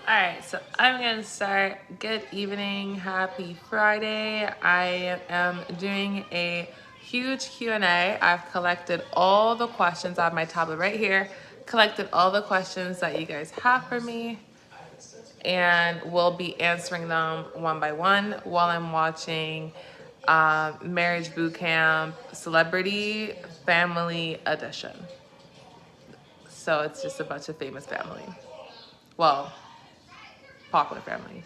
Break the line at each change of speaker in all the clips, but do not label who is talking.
Alright, so I'm gonna start. Good evening, happy Friday. I am doing a huge Q&A. I've collected all the questions. I have my tablet right here, collected all the questions that you guys have for me, and we'll be answering them one by one while I'm watching Marriage Boot Camp Celebrity Family Edition. So it's just a bunch of famous family. Well, popular family.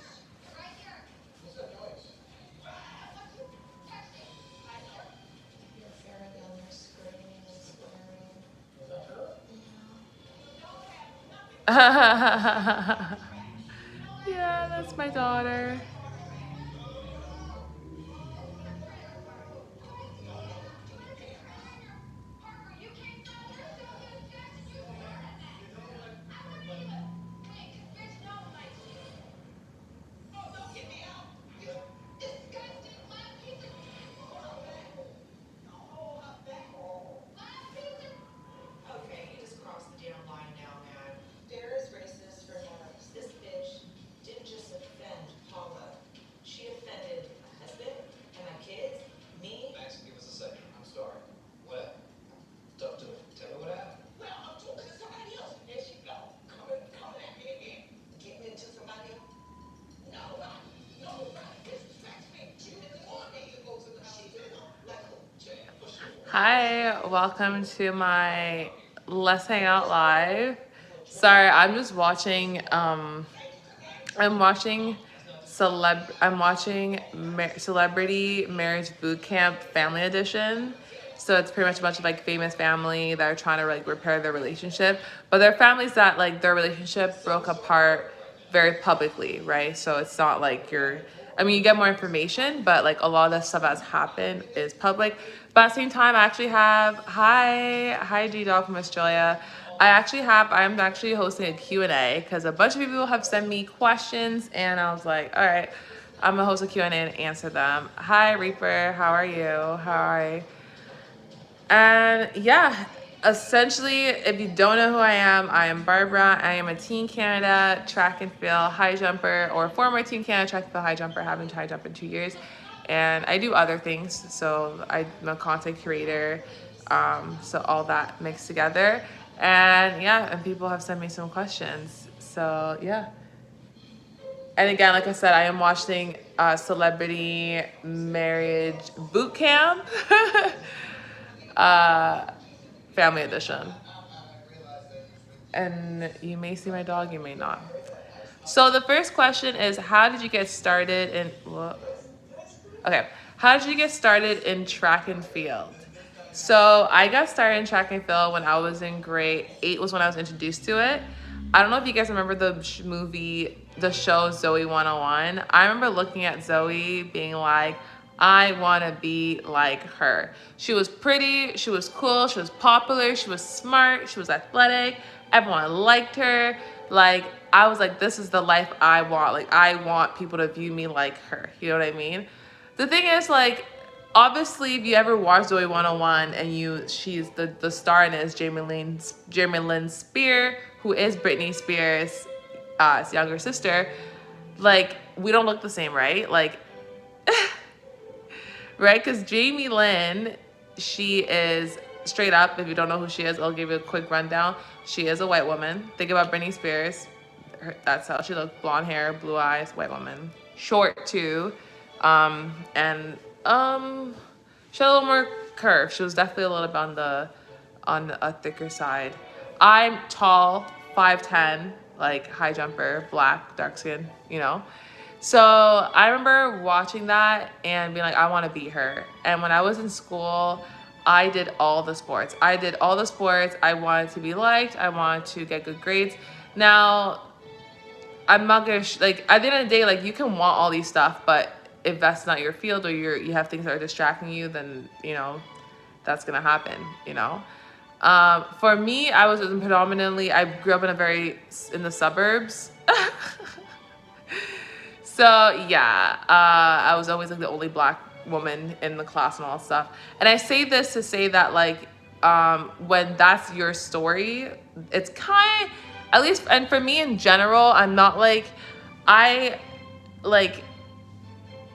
Yeah, that's my daughter. Hi, welcome to my Let's Hang Out Live. Sorry, I'm just watching. I'm watching Celebrity Marriage Boot Camp Family Edition. So it's pretty much a bunch of like famous family that are trying to like repair their relationship, but they're families that like their relationship broke apart very publicly, right? So it's not like I mean, you get more information, but like a lot of the stuff that's happened is public. But at the same time, I actually have, hi G Dog from Australia. I'm actually hosting a Q&A because a bunch of people have sent me questions and I was like, all right, I'm gonna host a Q&A and answer them. Hi Reaper, how are you? Hi. And yeah, essentially, if you don't know who I am Barbara. I am a Team Canada track and field high jumper, or former Team Canada track and field high jumper. I haven't high jump in 2 years. And I do other things. So I'm a content creator. So all that mixed together. And yeah, and people have sent me some questions. So yeah. And again, like I said, I am watching Celebrity Marriage Boot Camp. Family edition. And you may see my dog, you may not. So the first question is, how did you get started in how did you get started in track and field? So I got started in track and field when I was in grade 8 was when I was introduced to it. I don't know if you guys remember the show Zoe 101. I remember looking at Zoe being like, I want to be like her. She was pretty, she was cool, she was popular, she was smart, she was athletic. Everyone liked her. Like, I was like, this is the life I want. Like, I want people to view me like her. You know what I mean? The thing is, like, obviously, if you ever watch Zoe 101 and she's the star in it is Jamie Lynn Spears, who is Britney Spears' younger sister. Like, we don't look the same, right? Like, right? Because Jamie Lynn, she is straight up. If you don't know who she is, I'll give you a quick rundown. She is a white woman. Think about Britney Spears. That's how she looked. Blonde hair, blue eyes, white woman. Short too. And she had a little more curve. She was definitely a little bit on a thicker side. I'm tall, 5'10", like high jumper, black, dark skin, you know. So I remember watching that and being like, I want to be her. And when I was in school, I did all the sports. I wanted to be liked. I wanted to get good grades. Now, I'm not gonna like at the end of the day, like you can want all these stuff, but if that's not your field or you have things that are distracting you, then that's gonna happen. For me, I grew up in the suburbs. So yeah, I was always like the only black woman in the class and all that stuff. And I say this to say that like when that's your story, it's kind of at least, and for me in general, I'm not like, I like,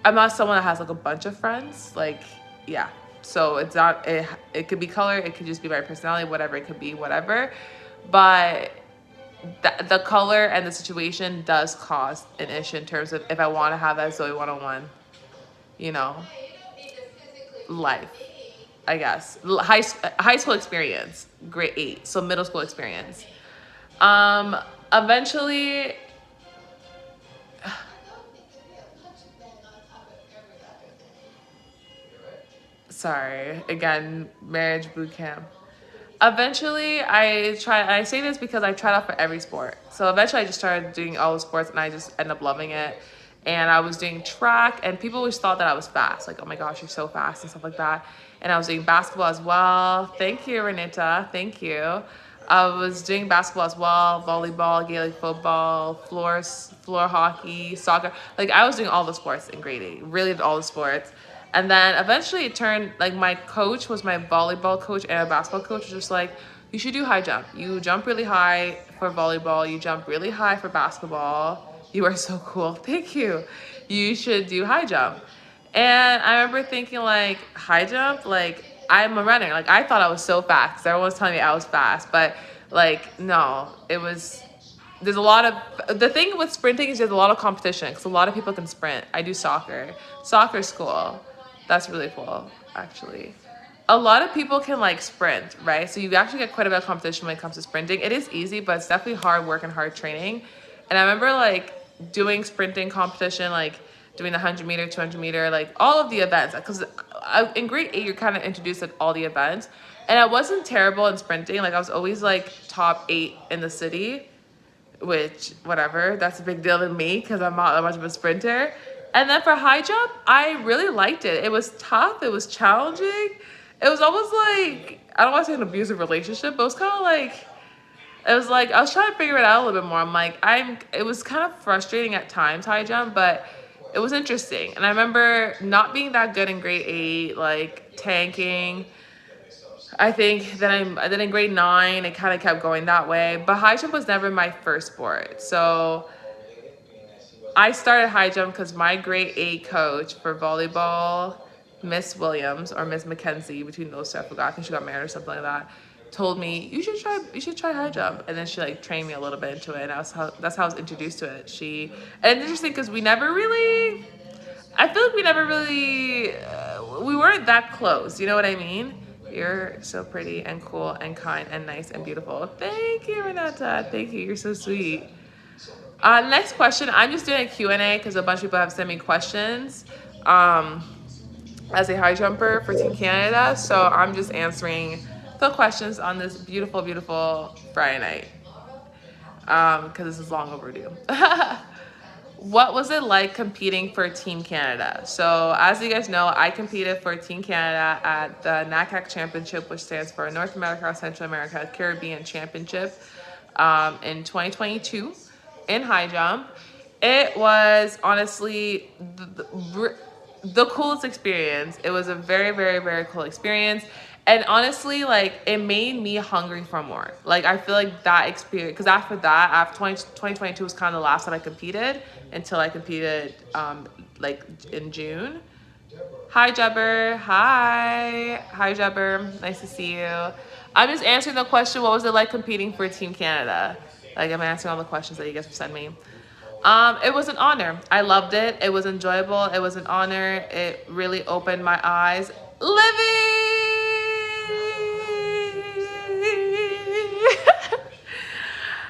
I'm not someone that has like a bunch of friends. Like, yeah. So it's not, it could be color, it could just be my personality, whatever, it could be whatever. But the color and the situation does cause an issue in terms of if I want to have that Zoe 101, you know, life, I guess. High school experience, grade 8, so middle school experience. Eventually, sorry, again, marriage boot camp. Eventually, I say this because I tried out for every sport. So eventually I just started doing all the sports and I just ended up loving it. And I was doing track and people always thought that I was fast. Like, oh my gosh, you're so fast and stuff like that. And I was doing basketball as well. Thank you, Renita. Thank you. I was doing basketball as well, volleyball, Gaelic football, floor hockey, soccer. Like, I was doing all the sports in grade 8, really all the sports. And then eventually it turned, like, my coach was my volleyball coach and a basketball coach was just like, you should do high jump. You jump really high for volleyball. You jump really high for basketball. You are so cool. Thank you. You should do high jump. And I remember thinking, like, high jump? Like, I'm a runner. Like, I thought I was so fast because everyone was telling me I was fast. But, like, no, it was... There's a lot of... The thing with sprinting is there's a lot of competition because a lot of people can sprint. I do soccer. Soccer's cool. That's really cool, actually. A lot of people can, like, sprint, right? So you actually get quite a bit of competition when it comes to sprinting. It is easy, but it's definitely hard work and hard training. And I remember, like, doing sprinting competition, like, doing the 100 meter, 200 meter, like, all of the events. Because in grade 8, you're kind of introduced to all the events. And I wasn't terrible in sprinting. Like, I was always, like, top 8 in the city, which, whatever. That's a big deal to me because I'm not that much of a sprinter. And then for high jump, I really liked it. It was tough. It was challenging. It was almost like, I don't want to say an abusive relationship, but it was kind of like, it was like, I was trying to figure it out a little bit more. I'm like, it was kind of frustrating at times, high jump, but it was interesting. And I remember not being that good in grade 8, like tanking. I think then in grade 9, it kind of kept going that way. But high jump was never my first sport. So I started high jump because my grade 8 coach for volleyball, Miss Williams or Miss McKenzie, between those two, I forgot. I think she got married or something like that. Told me you should try high jump, and then she like trained me a little bit into it. And that's how I was introduced to it. And it's interesting because we never really, I feel like we never really, we weren't that close. You know what I mean? You're so pretty and cool and kind and nice and beautiful. Thank you, Renata. Thank you. You're so sweet. Next question. I'm just doing a Q&A because a bunch of people have sent me questions as a high jumper for Team Canada. So I'm just answering the questions on this beautiful, beautiful Friday night because this is long overdue. What was it like competing for Team Canada? So as you guys know, I competed for Team Canada at the NACAC Championship, which stands for North America, Central America, Caribbean Championship in 2022 in high jump. It was honestly the coolest experience. It was a very, very, very cool experience. And honestly, like, it made me hungry for more. Like, I feel like that experience, because after 2022 was kind of the last time I competed until I competed, like, in June. Hi, Jebber. Hi. Hi, Jebber. Nice to see you. I'm just answering the question, what was it like competing for Team Canada? Like, I'm answering all the questions that you guys have sent me. It was an honor. I loved it. It was enjoyable. It was an honor. It really opened my eyes. Living!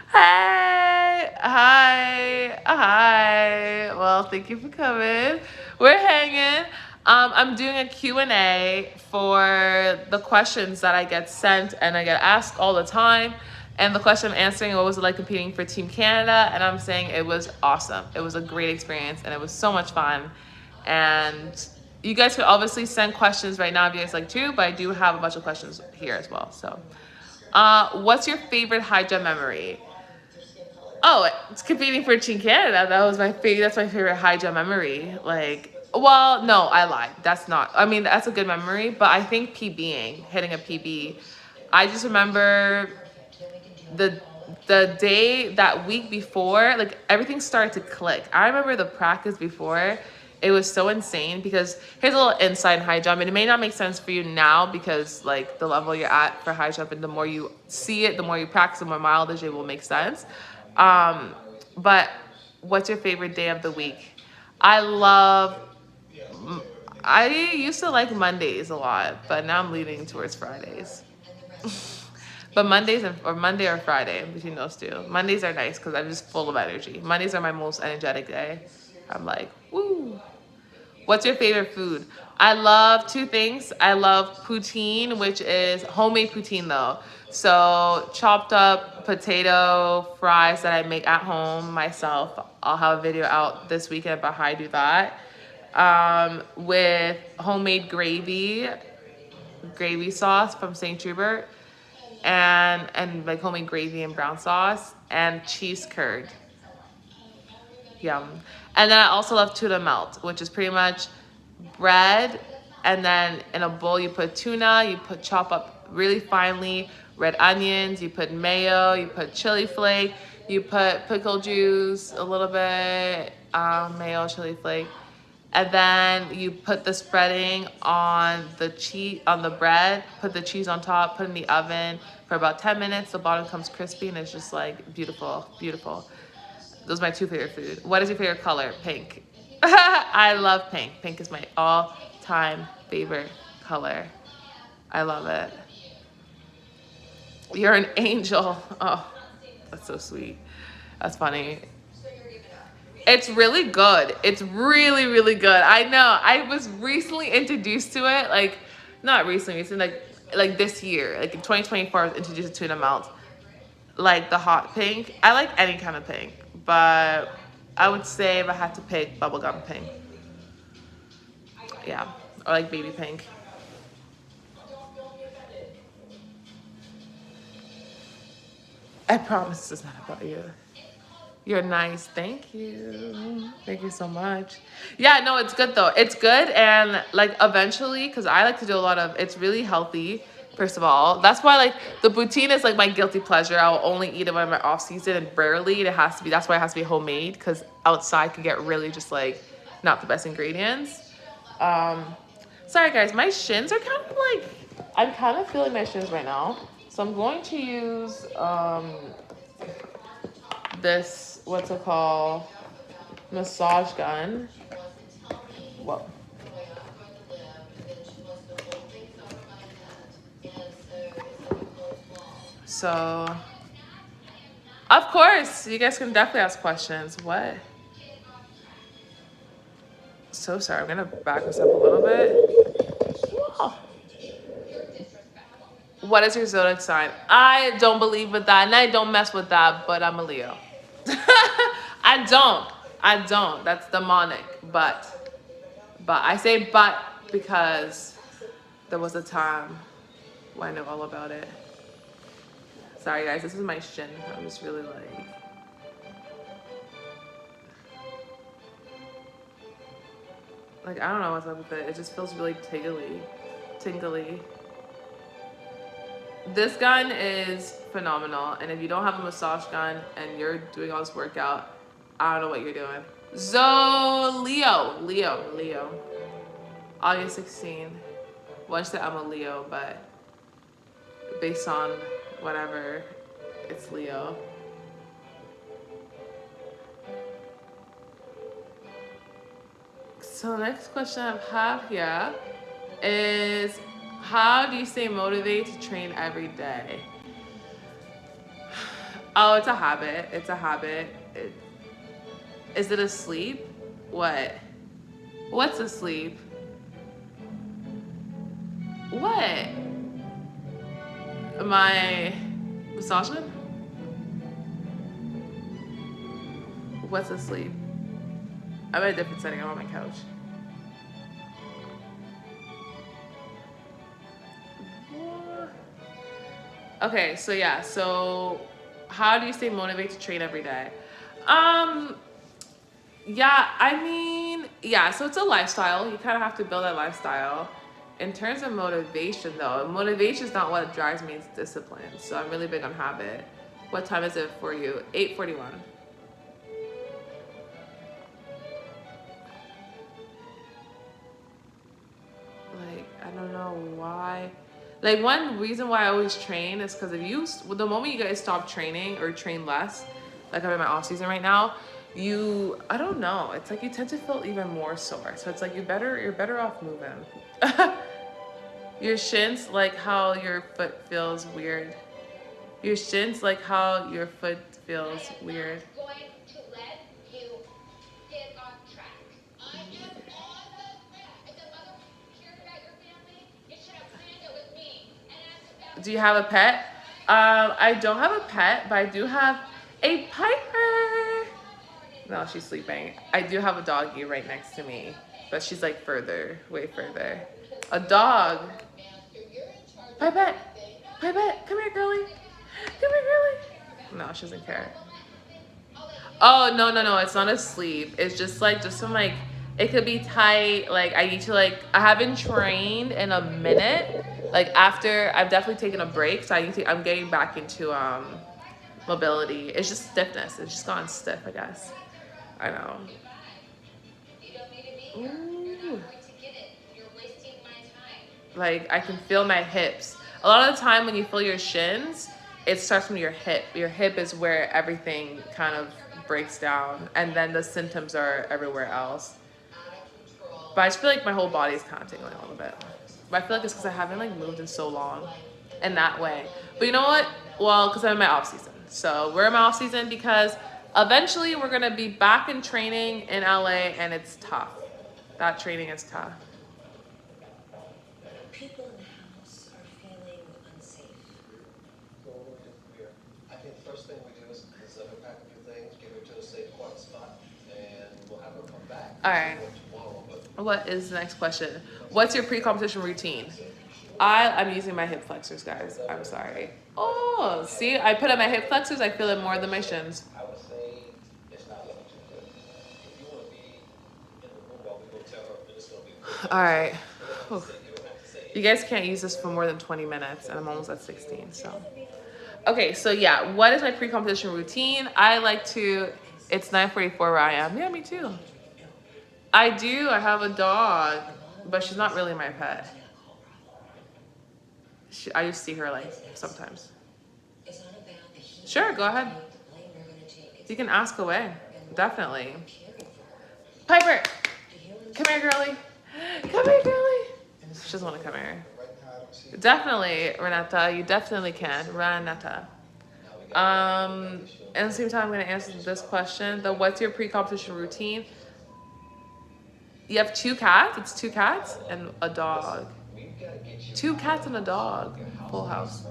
Hey, hi. Well, thank you for coming. We're hanging. I'm doing a Q&A for the questions that I get sent and I get asked all the time. And the question I'm answering, what was it like competing for Team Canada? And I'm saying it was awesome. It was a great experience and it was so much fun. And you guys could obviously send questions right now if you guys like to, but I do have a bunch of questions here as well. So, what's your favorite high jump memory? Oh, it's competing for Team Canada. That's my favorite high jump memory. Like, well, no, I lied. That's not. I mean, that's a good memory, but I think hitting a PB. I just remember that week before, like everything started to click. I remember the practice before, it was so insane because here's a little insight in high jump, and it may not make sense for you now because like the level you're at for high jump, and the more you see it, the more you practice, the more mileage it will make sense. But what's your favorite day of the week? I used to like Mondays a lot, but now I'm leaning towards Fridays. But Monday or Friday, between those two. Mondays are nice because I'm just full of energy. Mondays are my most energetic day. I'm like, woo. What's your favorite food? I love two things. I love poutine, which is homemade poutine though. So chopped up potato fries that I make at home myself. I'll have a video out this weekend about how I do that. With homemade gravy sauce from St. Trubert, and like homemade gravy and brown sauce and cheese curd. Yum. And then I also love tuna melt, which is pretty much bread, and then in a bowl you put tuna, you chop up really finely red onions, you put mayo, you put chili flake, you put pickle juice, a little bit, mayo, chili flake, and then you put the spreading on the cheese, on the bread, put the cheese on top, put it in the oven for about 10 minutes. The bottom comes crispy and it's just like beautiful, beautiful. Those are my two favorite food. What is your favorite color? Pink. I love pink. Pink is my all-time favorite color. I love it. You're an angel. Oh, that's so sweet. That's funny. It's really good. It's really, really good. I know. I was recently introduced to it. Like, not recently, like this year. Like in 2024, I was introduced to tuna melt. Like the hot pink. I like any kind of pink. But I would say if I had to pick, bubblegum pink. Yeah. Or like baby pink. I promise it's not about you. You're nice. Thank you. Thank you so much. Yeah, no, it's good though. It's good. And like eventually, because I like to do a lot of, it's really healthy, first of all. That's why like the poutine is like my guilty pleasure. I'll only eat it when I'm off season, and rarely it has to be, that's why it has to be homemade, because outside can get really just like not the best ingredients. Sorry guys, my shins are kind of like, I'm kind of feeling my shins right now. So I'm going to use this, what's it called, massage gun. Whoa. So, of course, you guys can definitely ask questions. What? So sorry, I'm gonna back this up a little bit. Whoa. What is your zodiac sign? I don't believe with that, and I don't mess with that, but I'm a Leo. I don't. That's demonic, but I say but because there was a time when I know all about it. Sorry guys, this is my shin. I'm just really like I don't know what's up with it. It just feels really tingly. This gun is phenomenal, and if you don't have a massage gun and you're doing all this workout, I don't know what you're doing. Leo. August 16. Well, I said I'm a Leo, but based on whatever, it's Leo. So the next question I have here is, how do you stay motivated to train every day? Oh, it's a habit. Is it a sleep? What? What's a sleep? What? My massage gun? What's a sleep? I'm at a different setting. I'm on my couch. Okay, so yeah, so how do you stay motivated to train every day? Yeah, I mean, yeah, so it's a lifestyle. You kind of have to build that lifestyle. In terms of motivation though, motivation is not what drives me, it's discipline. So I'm really big on habit. What time is it for you? 8:41. Like, I don't know why. Like, one reason why I always train is because if you, the moment you guys stop training or train less, like I'm in my off season right now, I don't know. It's like you tend to feel even more sore. So it's like you're better off moving. Your shins, like how your foot feels weird. Your shins, like how your foot feels weird. Do you have a pet? I don't have a pet, but I do have a Piper. No, she's sleeping. I do have a doggy right next to me, but she's like further, way further. A dog. Pipette. Pipette, come here, girlie. Come here, girlie. No, she doesn't care. Oh, no, it's not asleep. It's just some like, it could be tight. Like I need to I haven't trained in a minute. Like after, I've definitely taken a break. So I'm getting back into mobility. It's just stiffness. It's just gone stiff, I guess. I know. Ooh. Like I can feel my hips. A lot of the time when you feel your shins, it starts from your hip. Your hip is where everything kind of breaks down, and then the symptoms are everywhere else. But I just feel like my whole body is kind of tingling a little bit. But I feel like it's because I haven't moved in so long in that way. But you know what? Well, because I'm in my off season. So we're in my off season because eventually we're gonna be back in training in LA, and it's tough. That training is tough.
People in the house are feeling unsafe.
I think the first thing we do is let her pack a few things, get her to a safe, quiet spot, and we'll have her come back.
All right. What is the next question? What's your pre-competition routine? I'm using my hip flexors, guys. I'm sorry. Oh, see, I put on my hip flexors. I feel it more than my shins.
I would say it's not looking too good. If you want to be in the room while we go tell her, then it's going to be good.
All right. Whew. You guys can't use this for more than 20 minutes, and I'm almost at 16, so. Okay, so yeah, what is my pre-competition routine? It's 9:44 where I am. Yeah, me too. I have a dog, but she's not really my pet. I just see her sometimes. Sure, go ahead. You can ask away, definitely. Piper, come here, girlie. Come here, girlie. She doesn't want to come here. Definitely, Renata, you definitely can. Renata. At the same time, I'm going to answer this question. What's your pre-competition routine? You have 2 cats? It's 2 cats and a dog. 2 cats and a dog. Full house.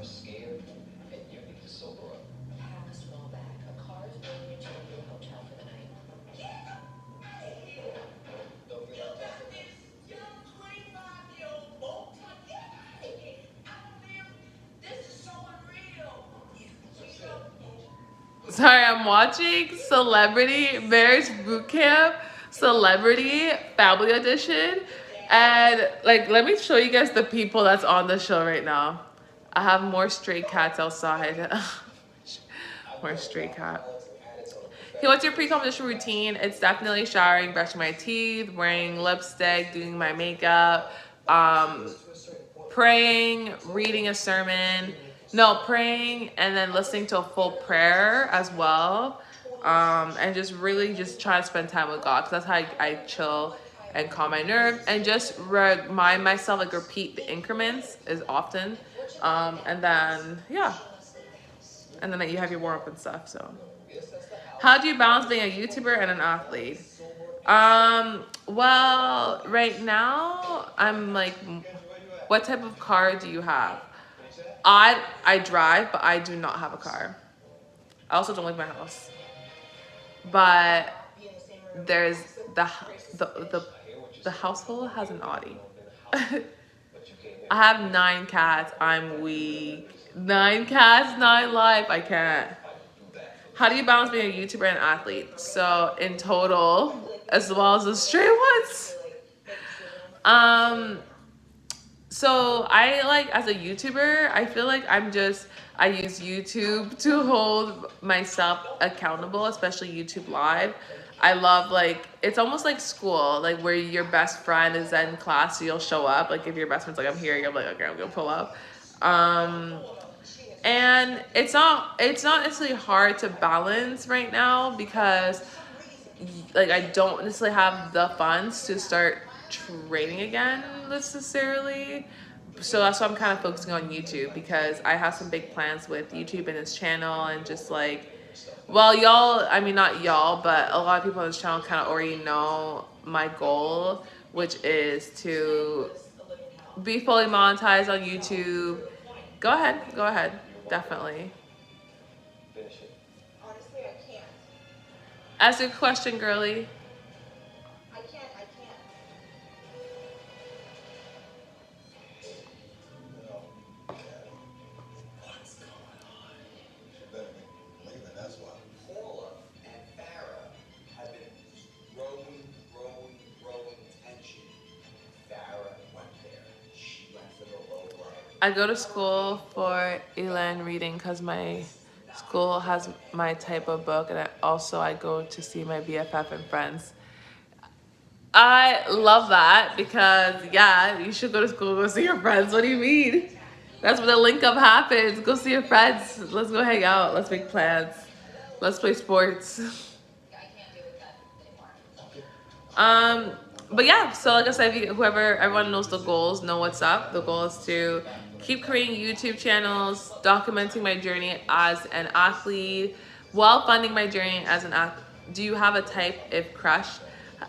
Sorry, I'm watching Celebrity Marriage Boot Camp, Celebrity Family Edition. And let me show you guys the people that's on the show right now. I have more stray cats outside. More stray cat. Okay, what's your pre-competition routine? It's definitely showering, brushing my teeth, wearing lipstick, doing my makeup, praying, reading a sermon. No, praying and then listening to a full prayer as well. And just really just try to spend time with God, because that's how I chill and calm my nerves, and just remind myself, repeat the increments as often. And then, yeah. And then you have your warm-up and stuff, so. How do you balance being a YouTuber and an athlete? Well, right now, I'm what type of car do you have? I drive, but I do not have a car. I also don't leave my house. But there's the household has an Audi. I have 9 cats. I'm weak. 9 cats, 9 life. I can't. How do you balance being a YouTuber and an athlete? So in total, as well as the stray ones. So I like as a YouTuber, I feel like I use YouTube to hold myself accountable, especially YouTube Live. I love like it's almost like school, like where your best friend is in class, so you'll show up. Like if your best friend's like I'm here, you're like okay, I'm gonna pull up. Um, and it's not necessarily hard to balance right now because like I don't necessarily have the funds to start training again necessarily. So that's why I'm kind of focusing on YouTube because I have some big plans with YouTube and this channel and just like well y'all I mean not y'all but a lot of people on this channel kind of already know my goal, which is to be fully monetized on YouTube. Go ahead, definitely.
Finish it.
Honestly, I can't.
Ask a question, girly.
I can't.
What's going on? She better be leaving, that's why.
Paula and Farrah have been growing tension. Farrah went there. She went for the low blow.
I go to school for Elan reading because my school has my type of book, and I go to see my BFF and friends. I love that because yeah, you should go to school, go see your friends. What do you mean? That's when the link up happens. Go see your friends. Let's go hang out. Let's make plans. Let's play sports.
I can't do with that anymore.
But yeah, so like I said, everyone knows the goals, know what's up. The goal is to keep creating YouTube channels, documenting my journey as an athlete, while funding my journey as an athlete. Do you have a type if crush? Do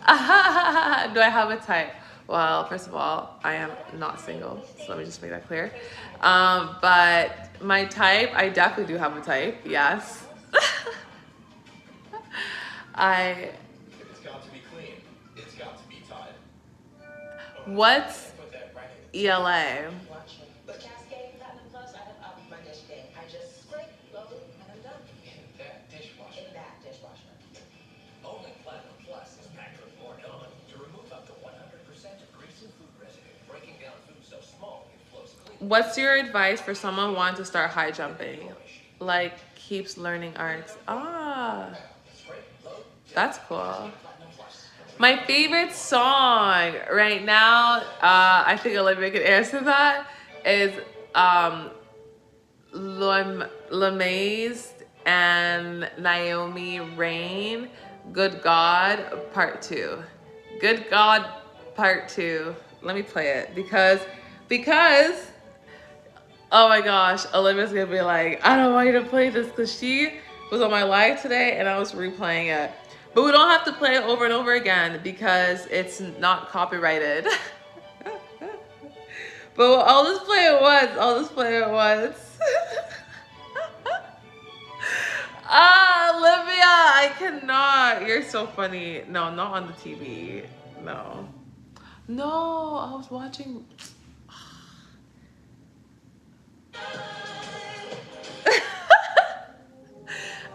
I have a type? Well, first of all, I am not single, so let me just make that clear. But my type, I definitely do have a type, yes.
It's got to be clean. It's got to be tied.
What's
Put that right in.
ELA?
Watch it. But Cascade Platinum Plus, I have up my dish game. I just scrape, load, and I'm done.
In that dishwasher.
In that dishwasher.
Only Platinum Plus is packed with more element to remove up to 100% of grease and food residue, breaking down food so small it flows clean.
What's your advice for someone wanting to start high jumping? Like, keeps learning arts. That's cool. My favorite song right now, I think Olivia could answer that, is LeMaze and Naomi Rain, Good God Part 2. Good God Part 2. Let me play it because oh my gosh, Olivia's gonna be like, I don't want you to play this because she was on my live today and I was replaying it. But we don't have to play it over and over again because it's not copyrighted. But I'll just play it once. Olivia, I cannot. You're so funny. No, not on the TV. No, I was watching.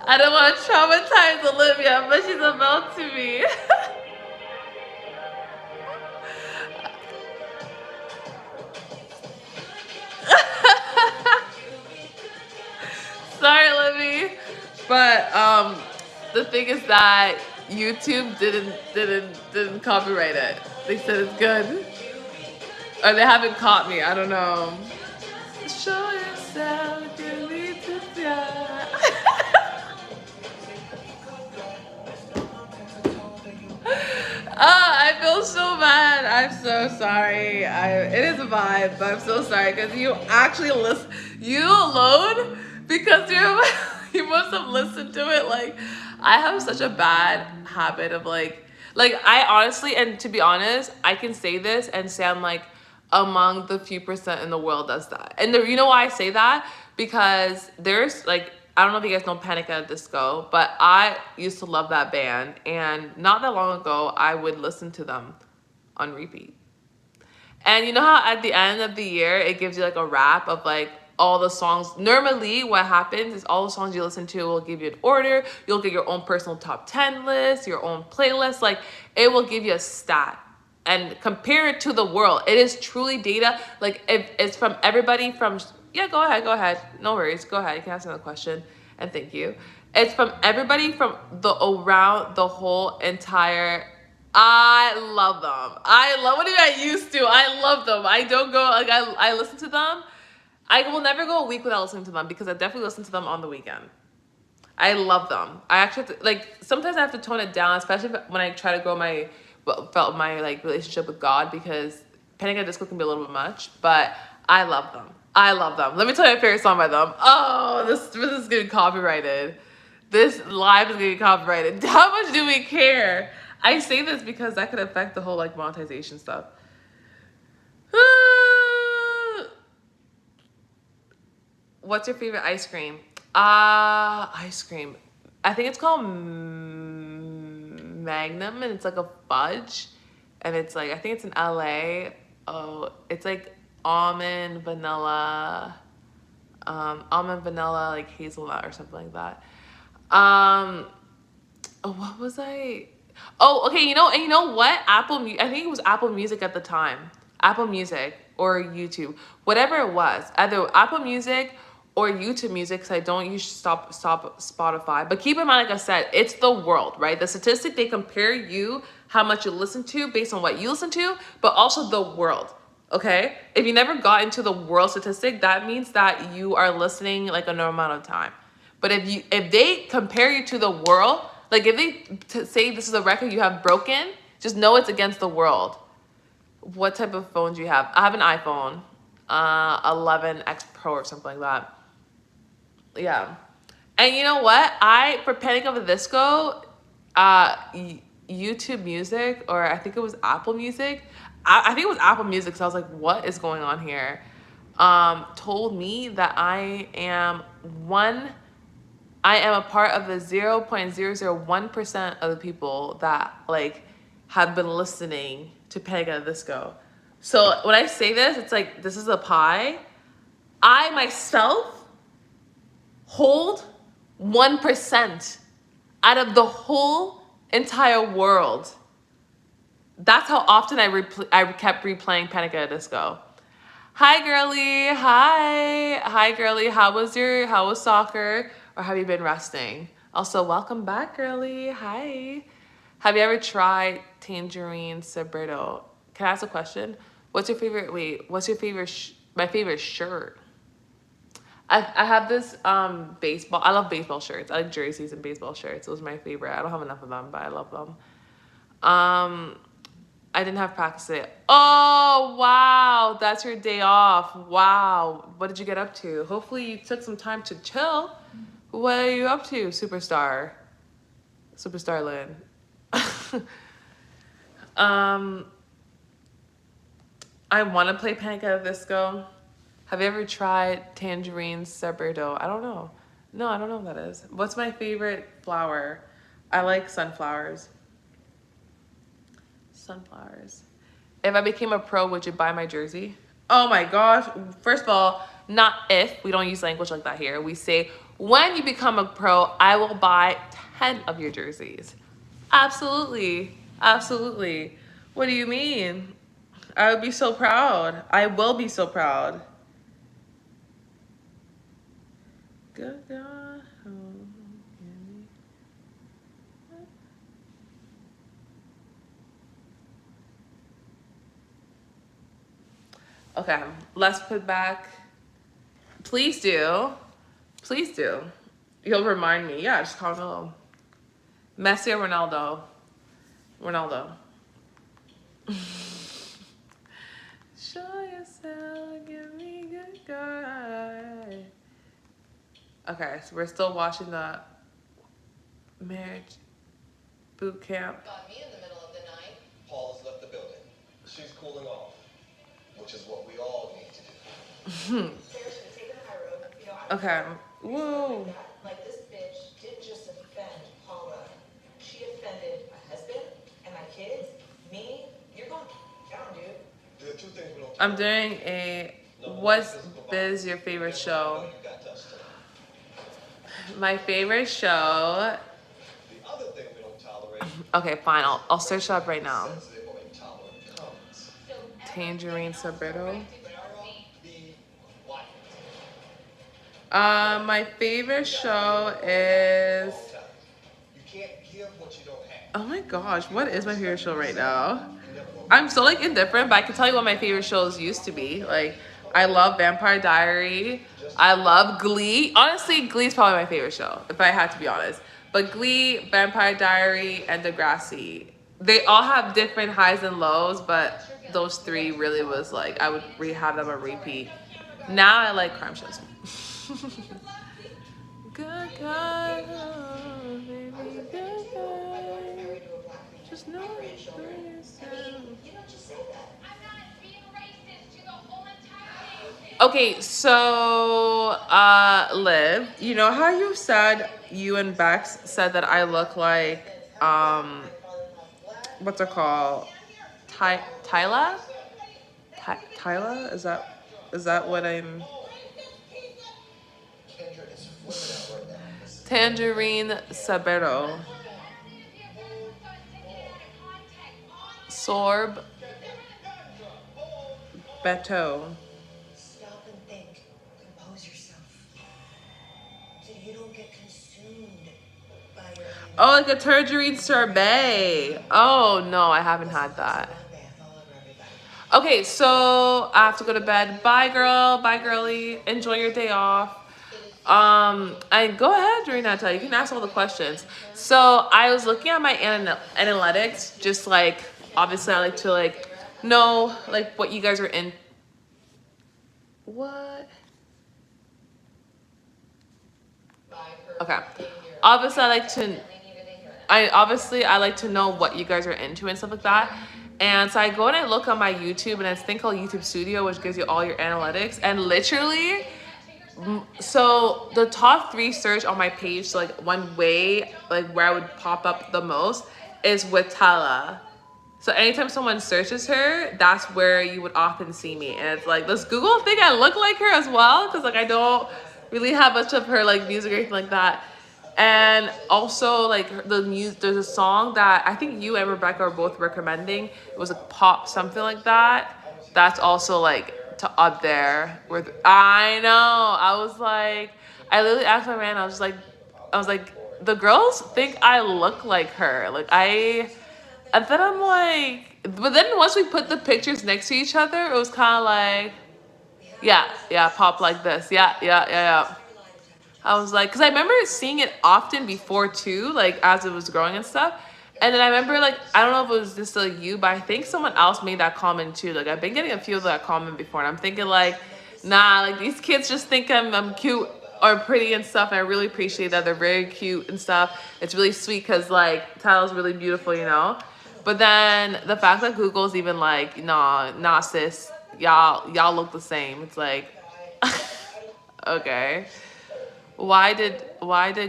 I don't want to traumatize Olivia, but she's about to be. Sorry, Libby, but the thing is that YouTube didn't copyright it. They said it's good, or they haven't caught me. I don't know. Show yourself, you need to fly. I feel so bad. I'm so sorry. It is a vibe, but I'm so sorry because you actually listen. You alone, because you must have listened to it. Like, I have such a bad habit of like I honestly, and to be honest, I can say this and say I'm like among the few percent in the world does that. And you know why I say that? Because there's like, I don't know if you guys know Panic at the Disco, but I used to love that band. And not that long ago, I would listen to them on repeat. And you know how at the end of the year, it gives you like a wrap of like all the songs. Normally what happens is all the songs you listen to will give you an order. You'll get your own personal top 10 list, your own playlist. Like it will give you a stat and compare it to the world. It is truly data. Like if it's from everybody from, yeah, go ahead. No worries. Go ahead. You can ask another question. And thank you. It's from everybody from the around the whole entire. I love them. I love, what do you mean I used to? I love them. I don't go, like I listen to them. I will never go a week without listening to them because I definitely listen to them on the weekend. I love them. I actually have to, like, sometimes I have to tone it down, especially when I try to grow my like relationship with God, because Panic! At the Disco can be a little bit much, but I love them. I love them. Let me tell you my favorite song by them. Oh, this is getting copyrighted. This live is getting copyrighted. How much do we care? I say this because that could affect the whole like monetization stuff. What's your favorite ice cream? Ice cream. I think it's called Magnum, and it's like a fudge, and it's like, I think it's in LA. Oh, it's like almond vanilla, like hazelnut or something like that. What was I? Oh, okay. You know what? I think it was Apple Music at the time. Apple Music or YouTube, whatever it was, either Apple Music or YouTube Music, because I don't use stop Spotify. But keep in mind, like I said, it's the world, right? The statistic, they compare you, how much you listen to based on what you listen to, but also the world, okay? If you never got into the world statistic, that means that you are listening like a normal amount of time. But if they compare you to the world, like if they say this is a record you have broken, just know it's against the world. What type of phone do you have? I have an iPhone, 11X Pro or something like that. Yeah. And you know what? For Panic! At the Disco, YouTube Music, or I think it was Apple Music. I think it was Apple Music, so I was like, what is going on here? Told me that I am a part of the 0.001% of the people that like have been listening to Panic! At the Disco. So when I say this, it's like, this is a pie. I myself hold 1% out of the whole entire world. That's how often I kept replaying Panic! At the Disco. Hi, girly. Hi, girly. How was soccer? Or have you been resting? Also, welcome back, girly. Hi. Have you ever tried tangerine sorbetto? Can I ask a question? What's your favorite my favorite shirt? I have this baseball. I love baseball shirts. I like jerseys and baseball shirts. Those are my favorite. I don't have enough of them, but I love them. I didn't have practice today. Oh, wow. That's your day off. Wow. What did you get up to? Hopefully you took some time to chill. What are you up to, Superstar Lynn? I want to play Panic! At the Disco. Have you ever tried tangerine sorbetto? I don't know. No, I don't know what that is. What's my favorite flower? I like sunflowers. Sunflowers. If I became a pro, would you buy my jersey? Oh my gosh. First of all, not if. We don't use language like that here. We say, when you become a pro, I will buy 10 of your jerseys. Absolutely. Absolutely. What do you mean? I would be so proud. I will be so proud. Good God. Okay, let's put back. Please do. Please do. You'll remind me. Yeah, just comment below. Messi or Ronaldo? Ronaldo. Show yourself, give me good guy. Okay, so we're still watching the marriage boot camp.
Got me in the middle of the night.
Paul has left the building. She's cooling off, which is what we all need to do.
Seriously, take the high road. You know,
Okay. Woo.
like this bitch didn't just offend Paula. She offended my husband and my kids. Me, you're going down, dude.
There are two things we don't
I'm doing a what's Biz your favorite show?
You got touched today.
My favorite show.
The other thing we don't tolerate
Okay, fine. I'll search it up right now.
sensitive or intolerant
Tangerine Sobrero.
Be quiet.
My favorite show is.
You can't give what you don't have.
Oh my gosh, what is my favorite show right now? I'm so like indifferent, but I can tell you what my favorite shows used to be. Like, I love Vampire Diary. I love Glee. Honestly, Glee is probably my favorite show, if I had to be honest. But Glee, Vampire Diary, and Degrassi. They all have different highs and lows, but those three really was like, I would have them on repeat. Now I like crime shows. Good God, oh, baby, good God. Just know it's for yourself.
You don't just say that.
I'm not being racist to the whole entire nation.
Okay, so Liv, you know how you said you and Bex said that I look like what's it called? Tyla? Tyla? Is that what I'm
Kendra is flipping out right now. This is
Tangerine Sabero. Sorb Beto.
Stop and think. Compose yourself. So you don't get consumed by your anger.
Oh, like a tangerine sorbet. Oh no, I haven't had that.
Bath all over everybody.
Okay, so I have to go to bed. Bye, girl. Bye, girly. Enjoy your day off. And go ahead, Renata. You can ask all the questions. So I was looking at my analytics, just like obviously I like to like know like what you guys are in. What? Okay. Obviously, I like to know what you guys are into and stuff like that. And so I go and I look on my YouTube, and it's a thing called YouTube Studio, which gives you all your analytics. And literally, so the top 3 search on my page, so like one way, like where I would pop up the most, is with Tala. So anytime someone searches her, that's where you would often see me. And it's like, does Google think I look like her as well? Because like I don't really have much of her like music or anything like that. And also like there's a song that I think you and Rebecca are both recommending. It was like Pop something like that. That's also like up there with, I know. I was like, I literally asked my man, I was like, the girls think I look like her. And then I'm like, but then once we put the pictures next to each other, it was kind of like, yeah, pop like this. Yeah. I was like, because I remember seeing it often before too, like as it was growing and stuff. And then I remember like, I don't know if it was just like you, but I think someone else made that comment too. Like I've been getting a few of that comment before, and I'm thinking like, nah, like these kids just think I'm cute or pretty and stuff. And I really appreciate that. They're very cute and stuff. It's really sweet because like Tyler's really beautiful, you know? But then the fact that Google's even like, nah sis, y'all look the same. It's like, okay. Why did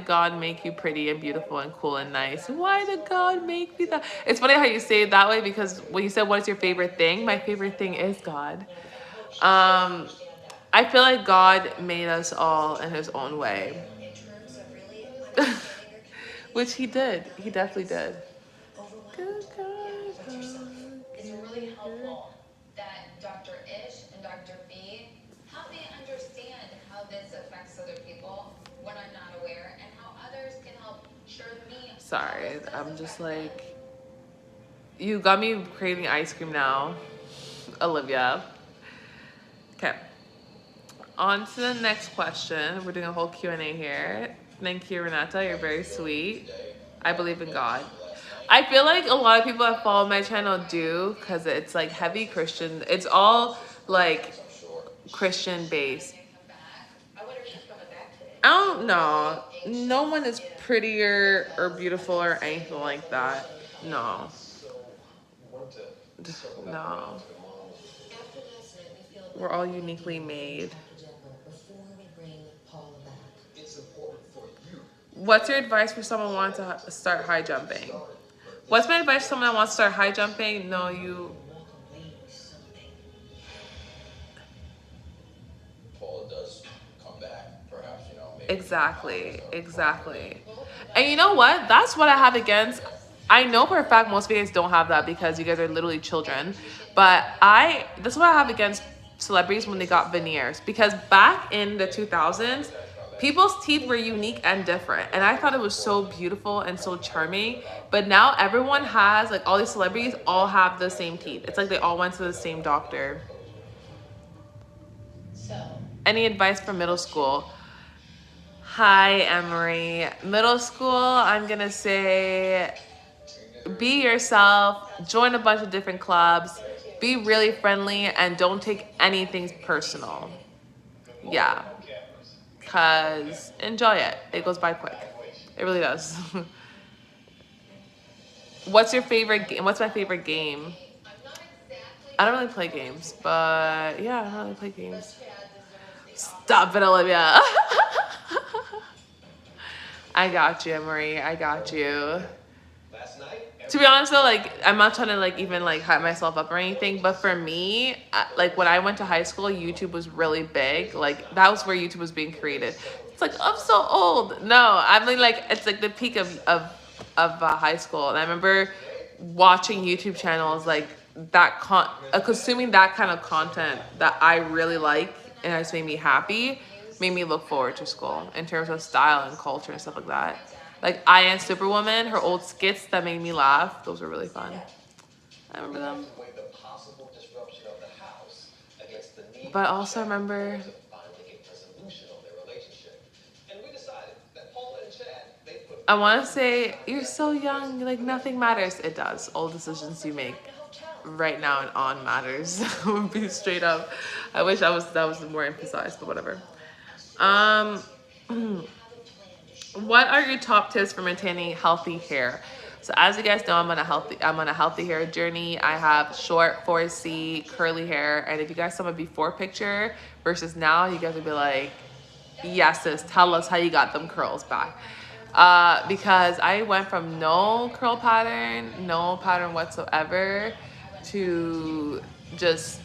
God make you pretty and beautiful and cool and nice? Why did God make me that? It's funny how you say it that way, because when you said what is your favorite thing, my favorite thing is God. I feel like God made us all in his own way.
In terms of really understanding your
Which he did. He definitely did.
overwhelmed. What's yourself?
It's really helpful that Dr. Ish and Dr. B help me understand how this affects other people when I'm not aware, and how others can help share me.
Sorry, I'm just like, you got me craving ice cream now, Olivia. Okay, on to the next question. We're doing a whole Q&A here. Thank you, Renata. You're very sweet. I believe in God. I feel like a lot of people that follow my channel do, because it's like heavy Christian. It's all like Christian based.
I wonder if she's coming back today.
I don't know. No one is prettier or beautiful or anything like that. No. No.
After last night, we feel
We're all uniquely made.
before we bring Paula back.
It's important for you.
What's your advice for someone who wants to start high jumping? What's my advice for someone that wants to start high jumping? No, you...
Walk away with something.
Paula does come back, perhaps, maybe.
Exactly. And you know what? That's what I have against I know for a fact most of you guys don't have that because you guys are literally children. But this is what I have against celebrities when they got veneers. Because back in the 2000s, people's teeth were unique and different. And I thought it was so beautiful and so charming. But now everyone has, like all these celebrities all have the same teeth. It's like they all went to the same doctor.
So,
Any advice for middle school? Hi, Emery. Middle school, I'm gonna say be yourself, join a bunch of different clubs, be really friendly, and don't take anything personal. Yeah, because enjoy it. It goes by quick. It really does. What's your favorite game? What's my favorite game? I don't really play games, but yeah, I don't really play games. Stop it, Olivia. I got you, Marie. I got you.
Last night,
To be honest though, like I'm not trying to like even like hype myself up or anything, but for me, like when I went to high school, YouTube was really big. Like that was where YouTube was being created. It's like I'm so old. No, I mean like it's like the peak of high school, and I remember watching YouTube channels like that consuming that kind of content that I really like and it just made me happy, made me look forward to school in terms of style and culture and stuff like that. Like I Am Superwoman, her old skits that made me laugh, those were really fun. I remember them.
weigh the possible disruption of the house against the need
But I also remember,
to finally get resolution on their relationship. And we decided that Paula and Chad, they put
I want to say, you're so young, like nothing matters. It does. All decisions you make right now and on matters. Would be straight up. I wish that was more emphasized, but whatever. What are your top tips for maintaining healthy hair? So as you guys know, I'm on a healthy hair journey. I have short 4C curly hair, and if you guys saw my before picture versus now, you guys would be like, yes, sis, tell us how you got them curls back. Because I went from no pattern whatsoever to just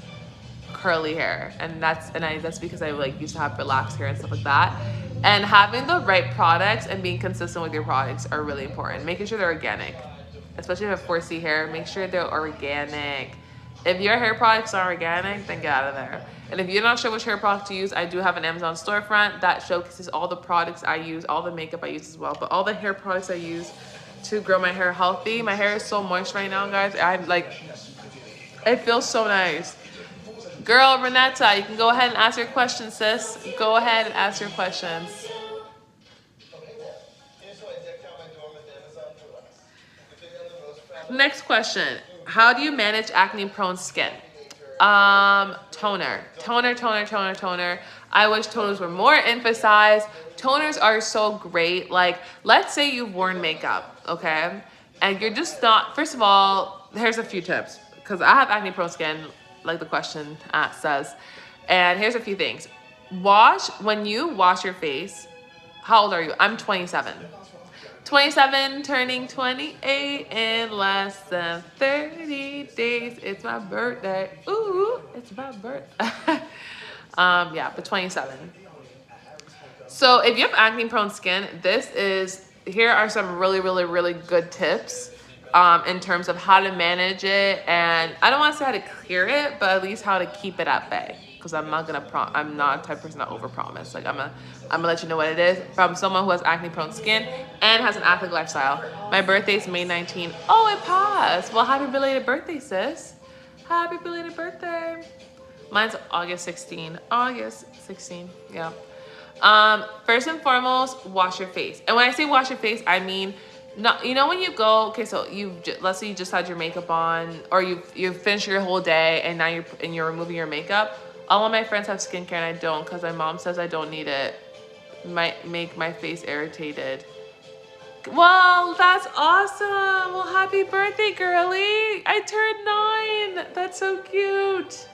curly hair, and that's because I like used to have relaxed hair and stuff like that. And having the right products and being consistent with your products are really important. Making sure they're organic, especially if you have 4C hair, make sure they're organic. If your hair products are organic, then get out of there. And if you're not sure which hair product to use, I do have an Amazon storefront that showcases all the products I use, all the makeup I use as well, but all the hair products I use to grow my hair healthy. My hair is so moist right now, guys. It feels so nice. Girl, Renetta, you can go ahead and ask your questions, sis. Go ahead and ask your questions. Next question. How do you manage acne-prone skin? Toner. I wish toners were more emphasized. Toners are so great. Like, let's say you've worn makeup, okay? And you're just not, first of all, here's a few tips. Because I have acne-prone skin, like the question says. And here's a few things. When you wash your face, how old are you? I'm 27. 27, turning 28 in less than 30 days. It's my birthday. Ooh, it's my birthday. Yeah, but 27. So if you have acne-prone skin, here are some really, really, really good tips in terms of how to manage it. And I don't want to say how to clear it, but at least how to keep it at bay. Because I'm not a type of person to overpromise. Like I'm gonna let you know what it is from someone who has acne-prone skin and has an athlete lifestyle. My birthday is May 19. Oh, it passed. Well, happy belated birthday, sis. Happy belated birthday. Mine's August 16. Yeah. First and foremost, wash your face. And when I say wash your face, I mean, you know when you go, okay, so let's say you just had your makeup on, or you've finished your whole day, and now you're removing your makeup. All of my friends have skincare and I don't, because my mom says I don't need it. It might make my face irritated. Well, that's awesome. Well, happy birthday, girly. I turned 9. That's so cute.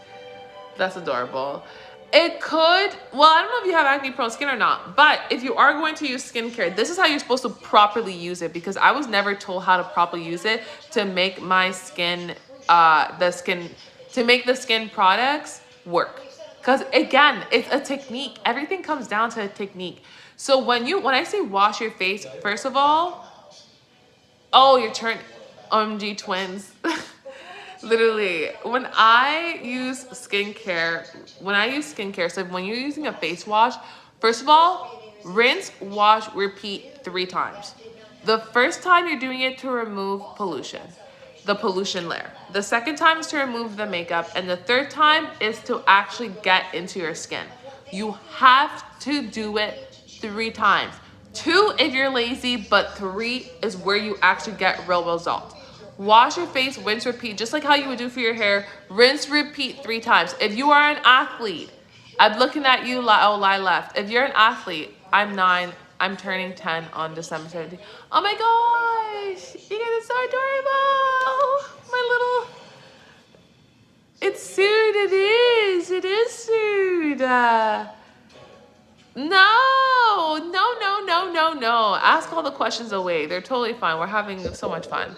That's adorable. It could, well, I don't know if you have acne-prone skin or not, but if you are going to use skincare, this is how you're supposed to properly use it, because I was never told how to properly use it to make my skin, to make the skin products work. Because again, it's a technique. Everything comes down to a technique. So when I say wash your face, first of all, oh, OMG twins. Literally, when I use skincare, so when you're using a face wash, first of all, rinse, wash, repeat 3 times. The first time you're doing it to remove pollution, the pollution layer. The second time is to remove the makeup, and the third time is to actually get into your skin. You have to do it 3 times. 2 if you're lazy, but 3 is where you actually get real results. Wash your face, rinse, repeat, just like how you would do for your hair. Rinse, repeat 3 times. If you are an athlete, I'm looking at you, oh, lie left. If you're an athlete, I'm 9, I'm turning 10 on December 17th. Oh my gosh, you guys are so adorable. My little, it's Sood, it is Sood. No. Ask all the questions away. They're totally fine. We're having so much fun.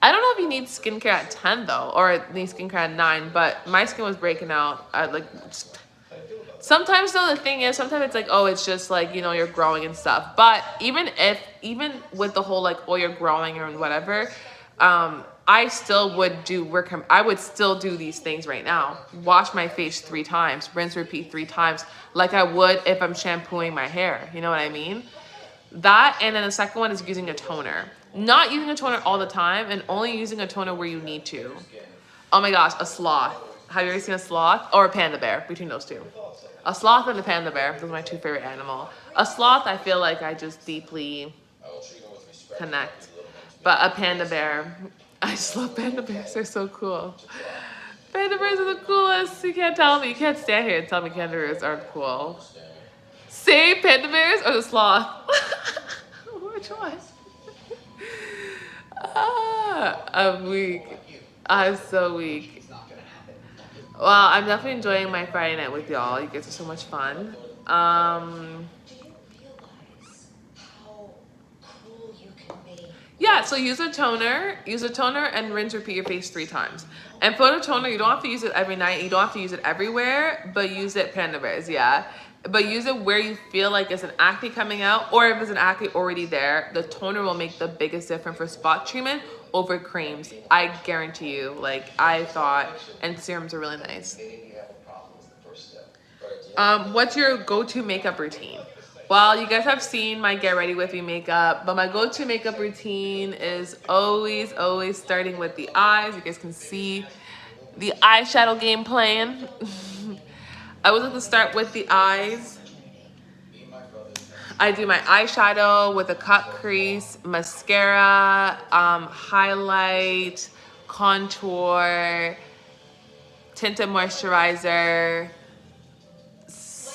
I don't know if you need skincare at 10 though, or need skincare at 9, but my skin was breaking out at like, sometimes though, the thing is, sometimes it's like, oh, it's just like, you know, you're growing and stuff. But even with the whole like, oh, you're growing or whatever, I still would do work. I would still do these things right now. Wash my face 3 times, rinse, repeat 3 times, like I would if I'm shampooing my hair. You know what I mean? That, and then the second one is using a toner. Not using a toner all the time, and only using a toner where you need to. Oh my gosh, a sloth. Have you ever seen a sloth? Or a panda bear, between those two. A sloth and a panda bear, those are my 2 favorite animals. A sloth, I feel like I just deeply connect. But a panda bear, I just love panda bears, they're so cool. Panda bears are the coolest. You can't tell me, you can't stand here and tell me panda bears aren't cool. Say panda bears or the sloth? Which one? I'm weak. I'm so weak. Well, I'm definitely enjoying my Friday night with y'all. You guys are so much fun.
Do you realize how cool you can be?
Yeah, so use a toner and rinse, repeat your face 3 times. And for the toner, you don't have to use it every night. You don't have to use it everywhere, but use it panda bears, yeah. But use it where you feel like there's an acne coming out, or if there's an acne already there. The toner will make the biggest difference for spot treatment over creams. I guarantee you, like I thought, and serums are really nice. What's your go-to makeup routine? Well, you guys have seen my get ready with me makeup, but my go-to makeup routine is always starting with the eyes. You guys can see the eyeshadow game playing. I would like to start with the eyes. I do my eyeshadow with a cut crease, mascara, highlight, contour, tinted moisturizer,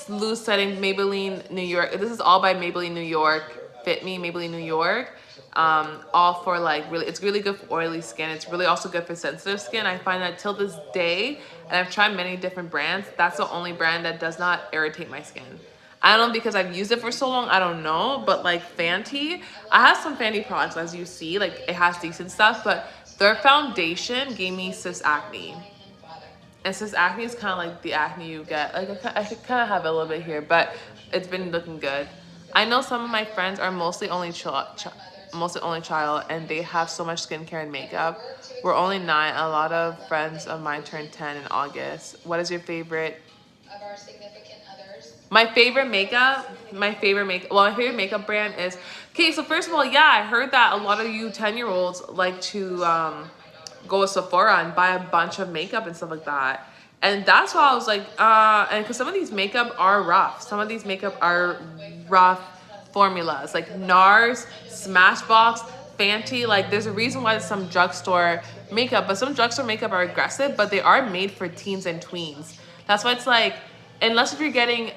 loose setting Maybelline New York. This is all by Maybelline New York. Fit Me Maybelline New York. All for like it's really good for oily skin. It's really also good for sensitive skin. I find that till this day, and I've tried many different brands, that's the only brand that does not irritate my skin. I don't know, because I've used it for so long, I don't know, but like Fenty, I have some Fenty products, as you see, like it has decent stuff, but their foundation gave me cis acne. And cis acne is kind of like the acne you get. Like I kind of have a little bit here, but it's been looking good. I know some of my friends are mostly only child, and they have so much skincare and makeup. We're only 9. A lot of friends of mine turned 10 in August. What is your favorite?
Of our significant others.
My favorite makeup brand is, okay, so first of all, yeah, I heard that a lot of you 10-year-olds like to go to Sephora and buy a bunch of makeup and stuff like that. And that's why I was like, and because some of these makeup are rough. Some of these makeup are rough formulas, like NARS, Smashbox, Fenty. Like there's a reason why there's some drugstore makeup, but some drugstore makeup are aggressive, but they are made for teens and tweens. That's why it's like, unless if you're getting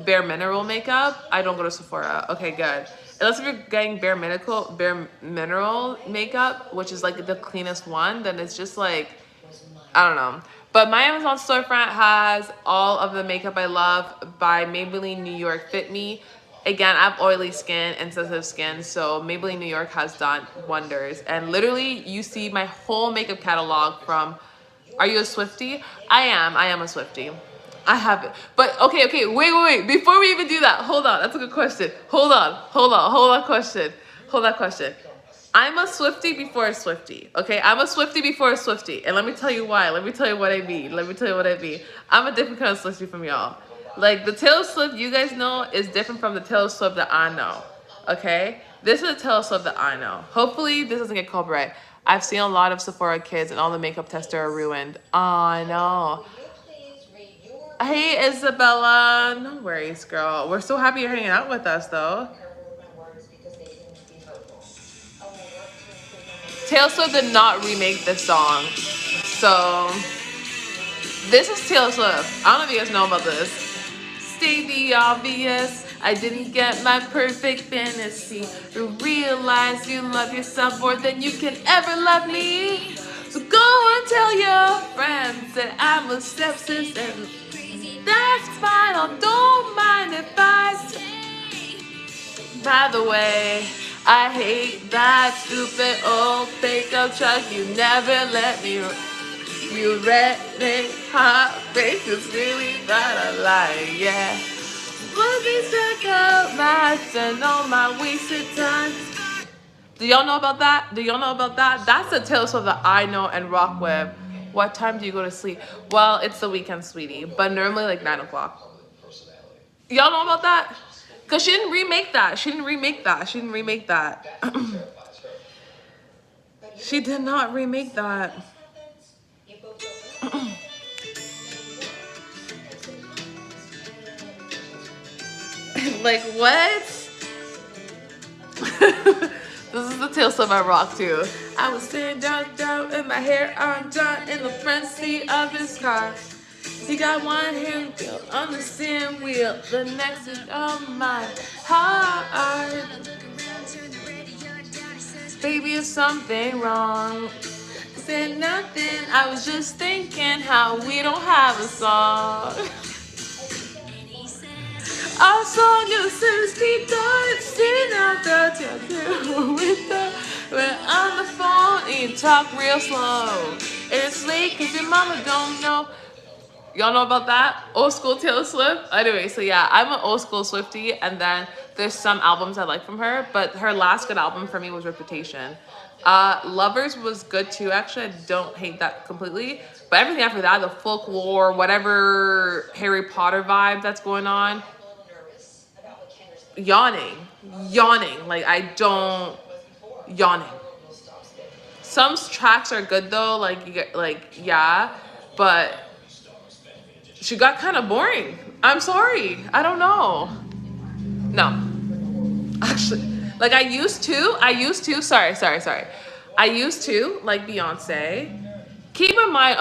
bare mineral makeup, I don't go to Sephora. Okay, good. Unless if you're getting bare mineral makeup, which is like the cleanest one, then it's just like, I don't know. But my Amazon storefront has all of the makeup I love by Maybelline New York Fit Me. Again, I have oily skin and sensitive skin, so Maybelline New York has done wonders. And literally, you see my whole makeup catalog from, are you a Swiftie? I am a Swiftie. I have it. But okay, wait. Before we even do that, hold on. That's a good question. Hold that question. I'm a Swiftie before a Swiftie. Okay, I'm a Swiftie before a Swiftie, and let me tell you why. Let me tell you what I mean. Let me tell you what I mean. I'm a different kind of Swiftie from y'all. Like the Taylor Swift you guys know is different from the Taylor Swift that I know. Okay, this is the Taylor Swift that I know. Hopefully this doesn't get copyright. I've seen a lot of Sephora kids, and all the makeup tests are ruined. Oh, I know.
Will you please read your
Hey Isabella, no worries, girl. We're so happy you're hanging out with us, though.
careful with my words because they seem to be hurtful. I will work to improve my marriage.
Taylor Swift did not remake this song, so this is Taylor Swift. I don't know if you guys know about this. State the obvious. I didn't get my perfect fantasy. To realize you love yourself more than you can ever love me. So go and tell your friends that I'm a stepsister. That's fine. I don't mind if I stay. By the way, I hate that stupid old pickup truck. You never let me. You read it, heartbreak is really not a lie, yeah. Let me check out nights and all my wasted time. Do y'all know about that? Do y'all know about that? That's the Taylor Swift that I know and rock with. What time do you go to sleep? Well, it's the weekend, sweetie, but normally like 9 o'clock. Y'all know about that? Because she didn't remake that. She didn't remake that. She didn't remake that. She did not remake that.
You both feel good?
Like, what? This is the Taylor Swift I rock to. I was sitting down with my hair undone in the front seat of his car. He got one hand wheel on the steering wheel, the next is on my heart. Baby, is something wrong? Said nothing, I was just thinking how we don't have a song. Our song is seriously done, sitting out the window. We're on the phone and you talk real slow. It's late cause your mama don't know. Y'all know about that? Old school Taylor Swift? Anyway, so yeah, I'm an old school Swiftie, and then there's some albums I like from her, but her last good album for me was Reputation. Lovers was good too, actually. I don't hate that completely. But everything after that, the folklore, whatever Harry Potter vibe that's going on,
I'm a little nervous about what Kendra's
yawning. Like, I don't, yawning.
will stop spinning.
Some tracks are good though, like, you get, like, yeah, but she got kind of boring. I'm sorry. I don't know. No. Actually, like I used to, sorry. I used to like Beyonce. Keep in mind,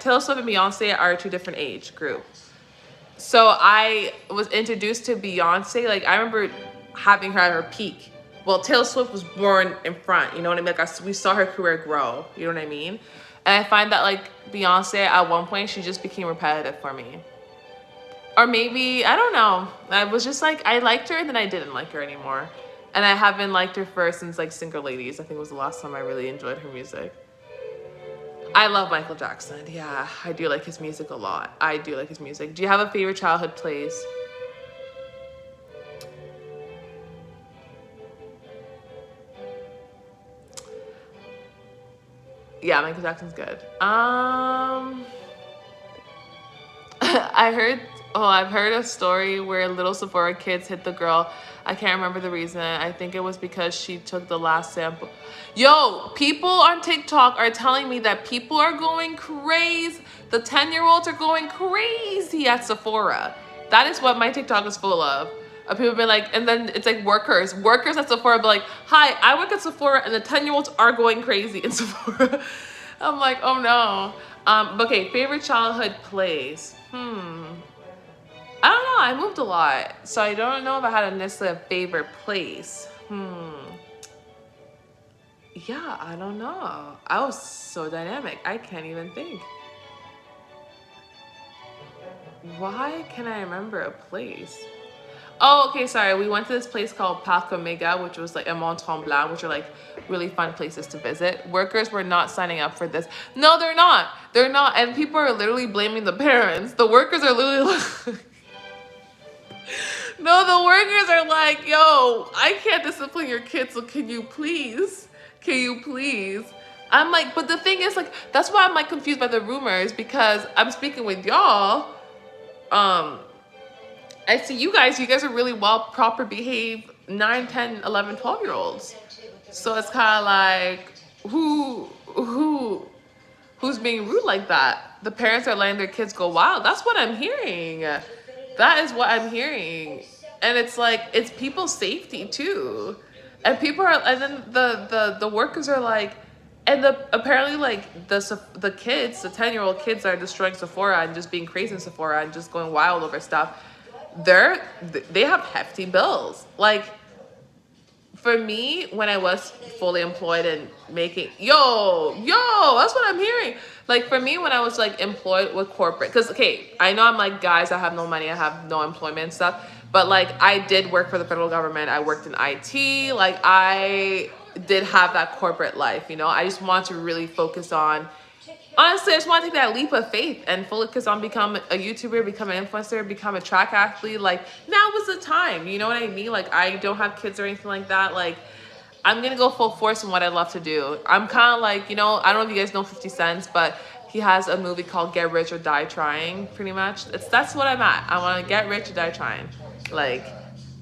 Taylor Swift and Beyonce are two different age groups. So I was introduced to Beyonce, like I remember having her at her peak. Well, Taylor Swift was born in front, you know what I mean? Like we saw her career grow, you know what I mean? And I find that like Beyonce at one point, she just became repetitive for me. Or maybe, I don't know. I was just like, I liked her and then I didn't like her anymore. And I haven't liked her since like Single Ladies. I think was the last time I really enjoyed her music. I love Michael Jackson. Yeah, I do like his music a lot. I do like his music. Do you have a favorite childhood place? Yeah, Michael Jackson's good. I've heard a story where little Sephora kids hit the girl. I can't remember the reason. I think it was because she took the last sample. Yo, people on TikTok are telling me that people are going crazy. The 10-year-olds are going crazy at Sephora. That is what my TikTok is full of. People be like, and then it's like workers at Sephora be like, hi, I work at Sephora and the 10-year-olds are going crazy in Sephora. I'm like, oh no. Okay, favorite childhood place. I don't know, I moved a lot, so I don't know if I had necessarily a favorite place. Yeah, I don't know. I was so dynamic, I can't even think. Why can I remember a place? Oh, okay, sorry. We went to this place called Parc Omega, which was like a Mont Tremblant, which are like really fun places to visit. Workers were not signing up for this. No, they're not. They're not. And people are literally blaming the parents. The workers are literally like, No, the workers are like, yo, I can't discipline your kids, so can you please? Can you please? I'm like, but the thing is, like, that's why I'm like confused by the rumors because I'm speaking with y'all. I see you guys are really well, proper behaved 9, 10, 11, 12-year-olds. So it's kind of like, who's being rude like that? The parents are letting their kids go wild. That's what I'm hearing. That is what I'm hearing. And it's like, it's people's safety too. And people are, and then the workers are like, and apparently like the kids, the 10-year-old kids that are destroying Sephora and just being crazy in Sephora and just going wild over stuff, they have hefty bills. Like, for me, when I was fully employed and making, yo, that's what I'm hearing. Like, for me, when I was, like, employed with corporate, because, okay, I know I'm, like, guys, I have no money, I have no employment and stuff, but, like, I did work for the federal government, I worked in IT, like, I did have that corporate life, you know? I just want to really focus on, honestly, I just want to take that leap of faith and focus on become a YouTuber, become an influencer, become a track athlete. Like, now was the time, you know what I mean? Like, I don't have kids or anything like that. Like, I'm going to go full force in what I love to do. I'm kind of like, you know, I don't know if you guys know 50 Cent, but he has a movie called Get Rich or Die Trying, pretty much. That's what I'm at. I want to get rich or die trying. Like,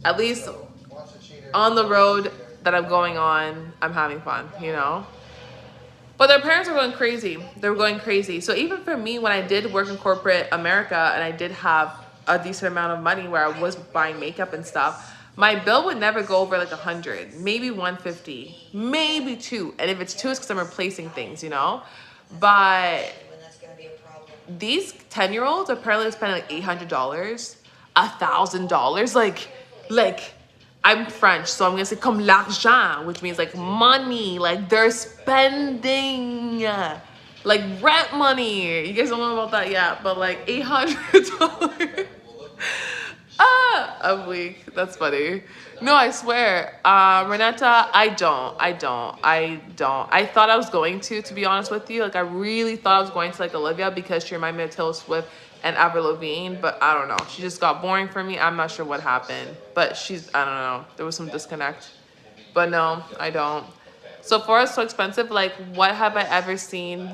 at least on the road that I'm going on, I'm having fun, you know? But their parents are going crazy. They were going crazy. So even for me, when I did work in corporate America and I did have a decent amount of money where I was buying makeup and stuff, my bill would never go over like 100, maybe 150, maybe 2. And if it's 2, it's because I'm replacing things, you know? But these 10-year-olds are apparently spending like $800, $1,000. Like, I'm French, so I'm gonna say comme l'argent, which means like money. Like, they're spending like rent money. You guys don't know about that yet, but like $800. I'm weak. That's funny. No, I swear. Renata, I don't. I thought I was going to be honest with you. Like, I really thought I was going to like Olivia because she reminded me of Taylor Swift and Avril Lavigne, but I don't know. She just got boring for me. I'm not sure what happened, but I don't know. There was some disconnect. But no, I don't. Sephora is so expensive. Like, what have I ever seen?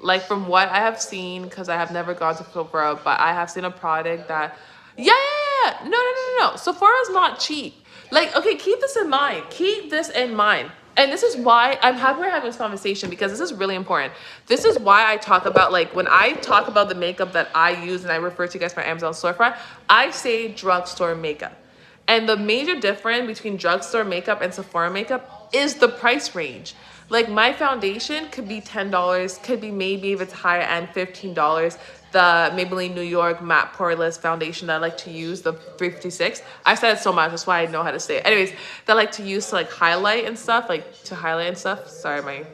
Like, from what I have seen, because I have never gone to Sephora, but I have seen a product that, yeah. No. Sephora is not cheap. Like, okay, keep this in mind. Keep this in mind. And this is why I'm happy we're having this conversation, because this is really important. This is why I talk about, like, when I talk about the makeup that I use and I refer to you guys for Amazon storefront, I say drugstore makeup. And the major difference between drugstore makeup and Sephora makeup is the price range. Like, my foundation could be $10, could be maybe, if it's higher end, $15. The Maybelline New York Matte Poreless foundation that I like to use, the 356. I said it so much, that's why I know how to say it. Anyways, that I like to use to like highlight and stuff, Sorry, my,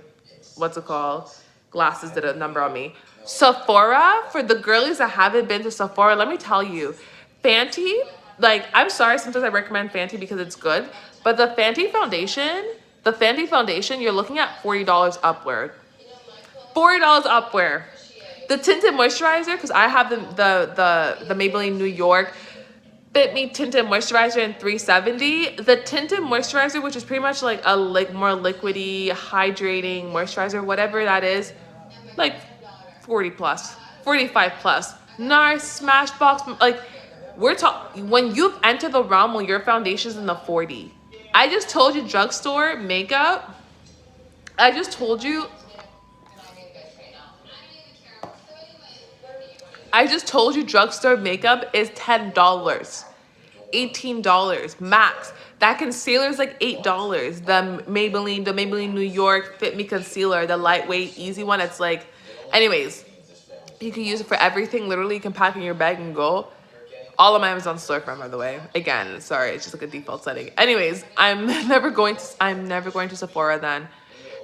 what's it called? Glasses did a number on me. Sephora, for the girlies that haven't been to Sephora, let me tell you, Fenty, like, I'm sorry, sometimes I recommend Fenty because it's good, but the Fenty foundation, you're looking at $40 upward. $40 upward. The tinted moisturizer, because I have the Maybelline New York Fit Me tinted moisturizer in $370. The tinted moisturizer, which is pretty much like a more liquidy, hydrating moisturizer, whatever that is, like 40 plus, 45 plus. NARS, Smashbox, like, we're talking, when you've entered the realm when your foundation's in the 40. I just told you drugstore makeup. I just told you drugstore makeup is $10, $18 max. That concealer is like $8. The Maybelline New York Fit Me concealer, the lightweight, easy one. It's like, anyways, you can use it for everything. Literally, you can pack in your bag and go. All of my Amazon storefront, by the way. Again, sorry, it's just like a default setting. Anyways, I'm never going to Sephora then.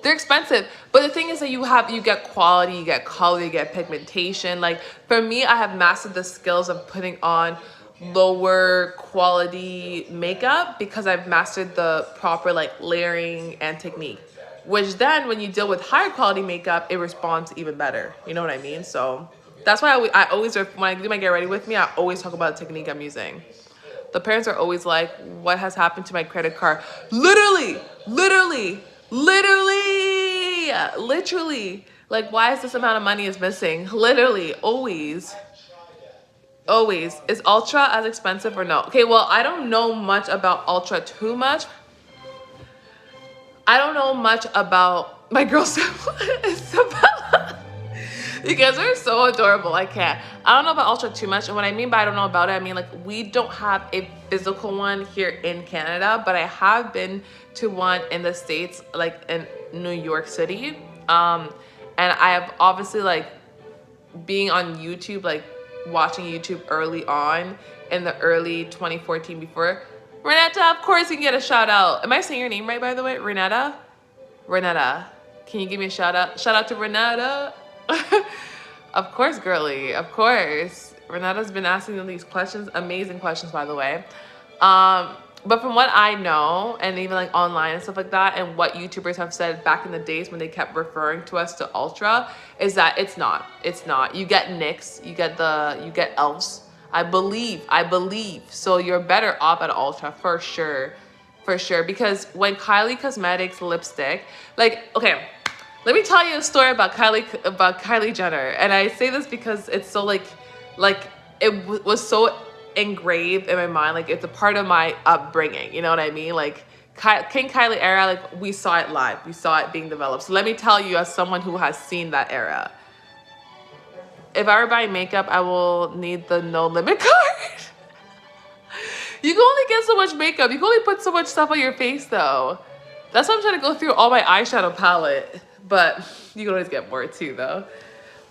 They're expensive, but the thing is that you get quality, you get color, you get pigmentation. Like, for me, I have mastered the skills of putting on lower quality makeup because I've mastered the proper like layering and technique, which then when you deal with higher quality makeup, it responds even better. You know what I mean? So that's why I always, when I do my get ready with me, I always talk about the technique I'm using. the parents are always like, what has happened to my credit card? Literally, literally, literally, literally. Like, why is this amount of money is missing? Literally, always. Always. Is Ultra as expensive or no? Okay, well, I don't know much about Ultra too much. I don't know much about my girl Isabella. You guys are so adorable. I can't. I don't know about Ultra too much. And what I mean by I don't know about it, I mean like we don't have a physical one here in Canada, but I have been to one in the States, like in New York City. And I have obviously like being on YouTube, like watching YouTube early on in the early 2014 before. Renetta, of course you can get a shout out. Am I saying your name right, by the way? Renetta? Renetta. Can you give me a shout out? Shout out to Renetta. Of course, girly. Of course. Renetta's been asking them these questions. Amazing questions, by the way. But from what I know, and even like online and stuff like that, and what YouTubers have said back in the days when they kept referring to us to Ultra, is that it's not. It's not. You get NYX, you get elves. I believe. So you're better off at Ultra for sure. For sure. Because when Kylie Cosmetics lipstick, like, okay, let me tell you a story about Kylie Jenner. And I say this because it's so like it was so engraved in my mind. Like it's a part of my upbringing. You know what I mean? Like King Kylie era, like we saw it live. We saw it being developed. So let me tell you as someone who has seen that era. If I were buying makeup, I will need the no limit card. You can only get so much makeup. You can only put so much stuff on your face though. That's why I'm trying to go through all my eyeshadow palette. But you can always get more too though.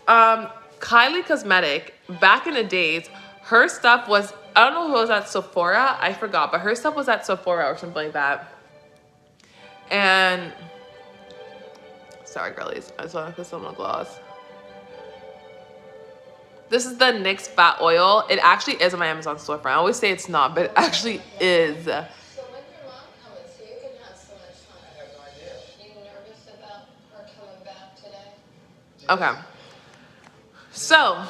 Kylie Cosmetic, back in the days, her stuff was, I don't know who was at Sephora, I forgot, but her stuff was at Sephora or something like that. And, sorry girlies, I just want to put some lip gloss. This is the NYX Fat Oil. It actually is on my Amazon storefront. I always say it's not, but it actually is.
So when your mom comes, so you can have so much fun.
I have no idea.
You nervous about her coming back today?
Okay. So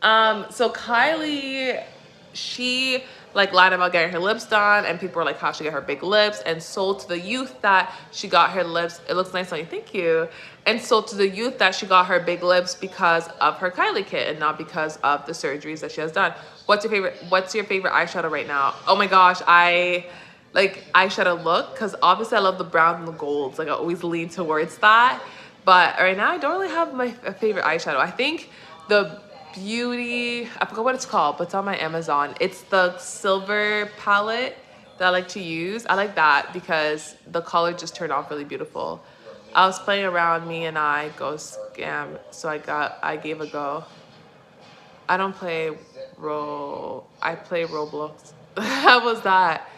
Kylie, she like lied about getting her lips done, and people were like, how she got her big lips, and sold to the youth that she got her lips. It looks nice on you, thank you. And sold to the youth that she got her big lips because of her Kylie kit and not because of the surgeries that she has done. What's your favorite eyeshadow right now? Oh my gosh, I like eyeshadow look because obviously I love the browns and the golds. Like I always lean towards that. But right now I don't really have my favorite eyeshadow. I think the Beauty, I forgot what it's called, but it's on my Amazon. It's the silver palette that I like to use. I like that because the color just turned out really beautiful. I was playing around, me and I go scam, so I gave a go. I don't play I play Roblox. How was that?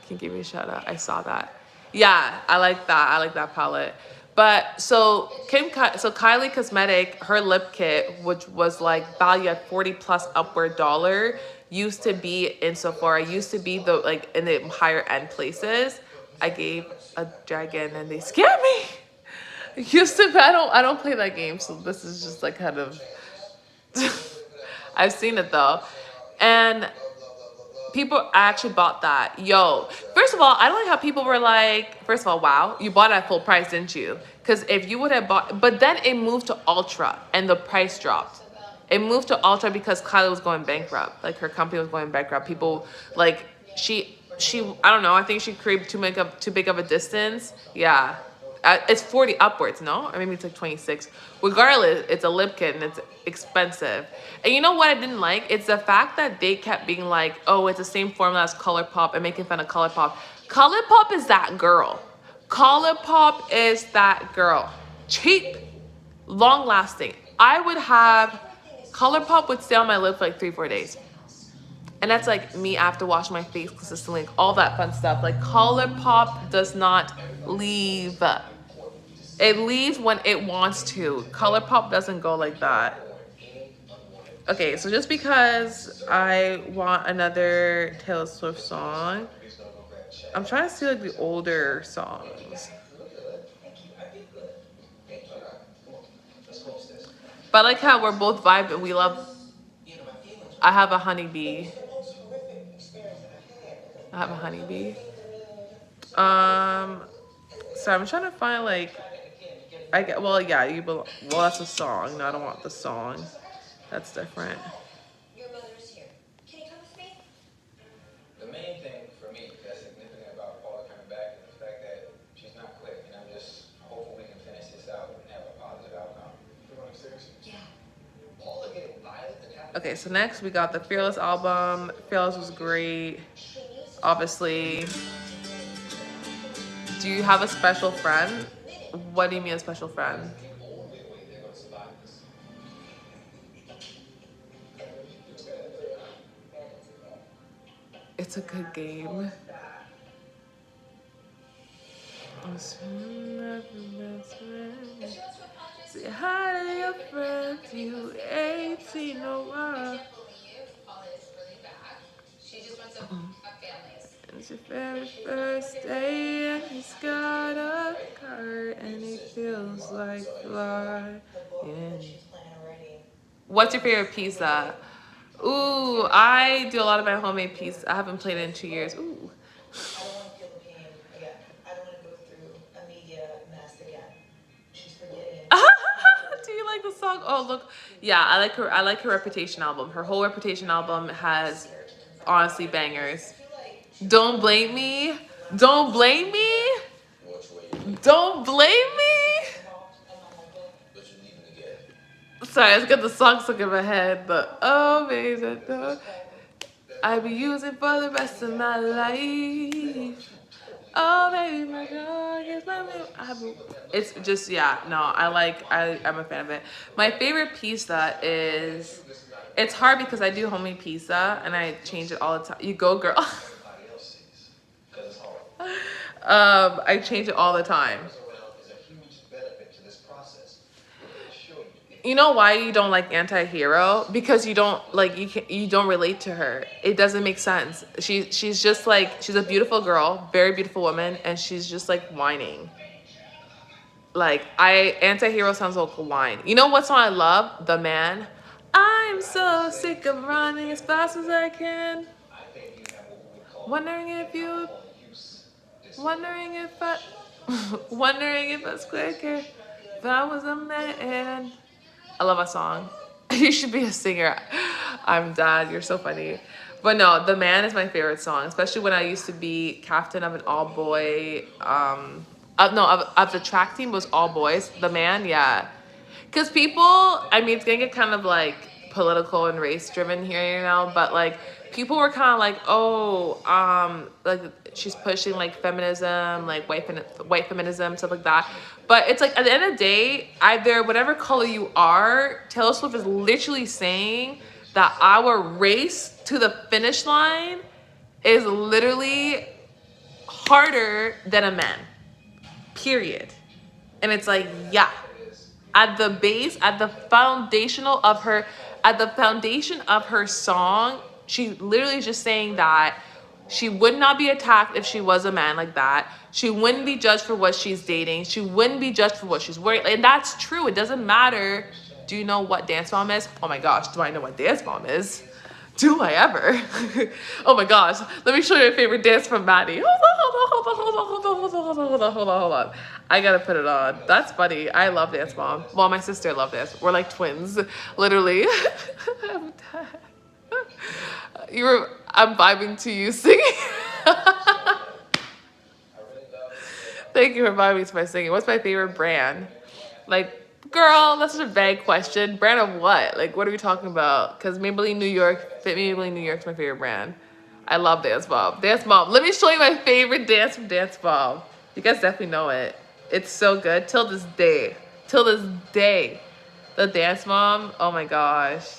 Can you give me a shout out? I saw that. Yeah, I like that palette. But so Kylie Cosmetic, her lip kit, which was like valued at $40+ upward dollar, used to be in Sephora, used to be the like in the higher end places. I gave a dragon and they scammed me. Used to, I don't play that game, so this is just like kind of I've seen it though. And people actually bought that. Yo, first of all, I don't like how people were like, first of all, wow, you bought it at full price, didn't you? Because if you would have bought, but then it moved to Ultra and the price dropped. It moved to Ultra because Kylie was going bankrupt. Like her company was going bankrupt. People like she I don't know. I think she created too big of a distance. Yeah. It's 40 upwards, no? Or maybe it's like 26. Regardless, it's a lip kit and it's expensive. And you know what I didn't like? It's the fact that they kept being like, oh, it's the same formula as ColourPop and making fun of ColourPop. ColourPop is that girl. ColourPop is that girl. Cheap, long lasting. I would have, ColourPop would stay on my lip for like 3-4 days. And that's like me after washing my face consistently, all that fun stuff. Like ColourPop does not leave. It leaves when it wants to. ColourPop doesn't go like that. Okay, so just because I want another Taylor Swift song, I'm trying to see like the older songs. But I like how we're both vibing. We love, I have a honeybee.
The most horrific experience that I had.
I have a honeybee. So I'm trying to find like I get well yeah well that's a song. No, I don't want the song. That's different.
Your mother's here. Can you come with me?
The main thing for me that's significant about Paula coming back is the fact that she's not quick, and I'm just hopeful we can finish this out and have a positive outcome. You want to serious?
Yeah.
Paula getting violent and having
Okay, so next we got the Fearless album. Fearless was great. Obviously. Do you have a special friend? What do you mean a special friend?
the only way they're going to survive this.
It's a good game. Say hi to your friends, you ain't seen no
I
one.
can't believe Paula is really back. She just wants to fuck families.
It's your very first day and he's got a car and he feels like flying.
The book that she's planning already.
What's your favorite pizza? Ooh, I do a lot of my homemade pizza. I haven't played it in 2 years. Ooh.
I don't want to feel the pain again. I don't want to go through a media mess again. She's forgetting.
Do you like the song? Oh look, yeah, I like her. I like her Reputation album. Her whole Reputation album has honestly bangers. Don't blame me. Don't blame me.
Which way?
Don't blame me.
But you're leaving again.
Sorry, let's get the song stuck in my head. But oh, baby, I be using for the rest of my life. Oh, baby, my dog is my baby. It's just, yeah, no, I'm a fan of it. My favorite pizza is, it's hard because I do homemade pizza and I change it all the time. You go, girl.
Everybody else sees. Because it's hard.
I change it all the time.
Around is a huge benefit to this process. We're going to show you.
You know why you don't like Anti-Hero? Because you don't like you don't relate to her. It doesn't make sense. She's just like she's a beautiful girl, very beautiful woman, and she's just like whining. Like Anti-Hero sounds like a whine. You know what song I love? The Man. I'm so sick of running as fast as I can.
I think you have what we would call
Wondering if
use.
wondering if it's quicker. If I was a man. I love a song. You should be a singer. I'm dad. You're so funny. But no, The Man is my favorite song, especially when I used to be captain of an all-boy. Of the track team was all boys. The Man, yeah. Because people, I mean, it's gonna get kind of like political and race-driven here, you know. But like, people were kind of like, oh, like she's pushing like feminism, like white feminism, stuff like that. But it's like at the end of the day, either whatever color you are, Taylor Swift is literally saying that our race to the finish line is literally harder than a man. Period. And it's like, yeah. At the base, at the foundation of her song, she literally is just saying that she would not be attacked if she was a man like that. She wouldn't be judged for what she's dating. She wouldn't be judged for what she's wearing. And that's true. It doesn't matter. Do you know what Dance Mom is? Oh my gosh, do I know what Dance Mom is? Do I ever? Oh my gosh. Let me show you my favorite dance from Maddie. Hold on. I gotta put it on. That's funny. I love Dance Mom. Well, my sister loved Dance. We're like twins, literally. I'm vibing to you singing. Thank you for vibing to my singing. What's my favorite brand? Like, girl, that's such a vague question. Brand of what? Like, what are we talking about? Because Maybelline New York is my favorite brand. I love Dance Mom. Dance Mom. Let me show you my favorite dance from Dance Mom. You guys definitely know it. It's so good. Till this day. The Dance Mom. Oh my gosh.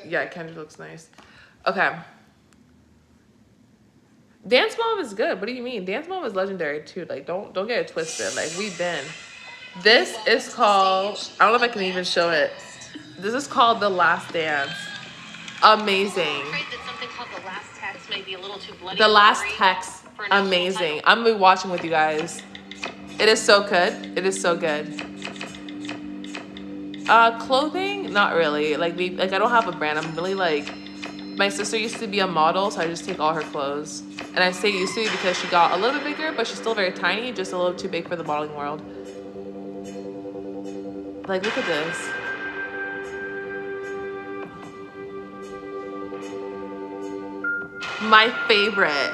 Yeah, Kendra looks nice. Okay. Dance Mom is good. What do you mean? Dance Mom is legendary too. Like, don't get it twisted. Like, we've been. This is called, I don't know if I can even show it. This is called The Last Dance. Amazing.
I'm afraid that something called The Last Text may be a little too bloody.
The Last
gory
Text.
for a national
Amazing.
title.
I'm gonna be watching with you guys. It is so good. It is so good. Clothing, not really. Like I don't have a brand. I'm really like, my sister used to be a model, so I just take all her clothes. And I say used to because she got a little bit bigger, but she's still very tiny, just a little too big for the modeling world. Like, look at this. My favorite.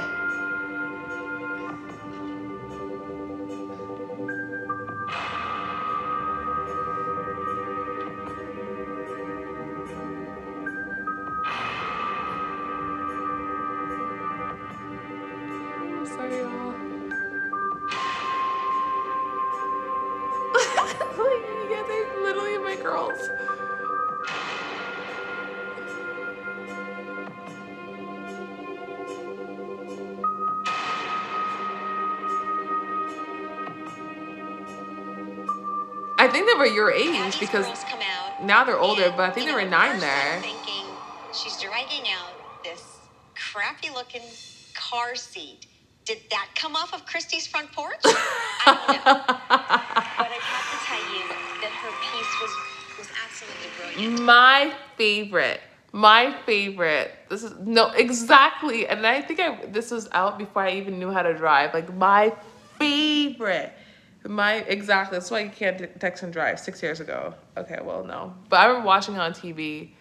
Sorry, y'all. Yeah, they're literally my girls. I think they were your age
Now these
because
girls come out,
now they're older,
and,
but I think
you
they were
know,
9
first
there.
I'm thinking she's dragging out this crappy-looking car seat. Did that come off of Christy's front porch? I don't know. But I have to tell you that her piece was absolutely brilliant.
My favorite. This is no exactly, and I think this was out before I even knew how to drive. Like my favorite. Exactly. That's why you can't text and drive 6 years ago. Okay, well no, but I remember watching it on TV.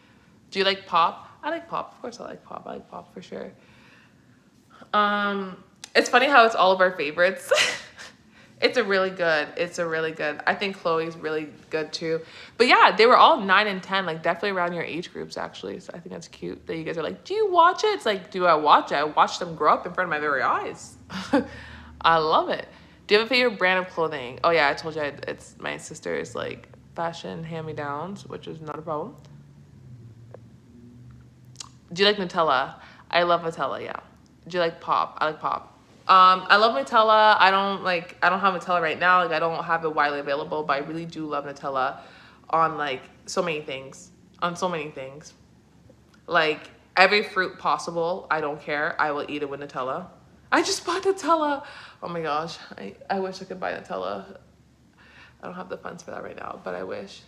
Do you like pop? I like pop. Of course, I like pop. I like pop for sure. It's funny how it's all of our favorites. It's a really good. I think Chloe's really good too. But yeah, they were all 9 and 10, like definitely around your age groups actually. So I think that's cute that you guys are like, do you watch it? It's like, do I watch it? I watched them grow up in front of my very eyes. I love it. Do you have a favorite brand of clothing? Oh yeah, I told you it's my sister's like fashion hand-me-downs, which is not a problem. Do you like Nutella? I love Nutella, yeah. Do you like pop? I like pop. I love Nutella. I don't have Nutella right now. Like I don't have it widely available, but I really do love Nutella on like so many things. Like every fruit possible, I don't care. I will eat it with Nutella. I just bought Nutella. Oh my gosh. I wish I could buy Nutella. I don't have the funds for that right now, but I wish.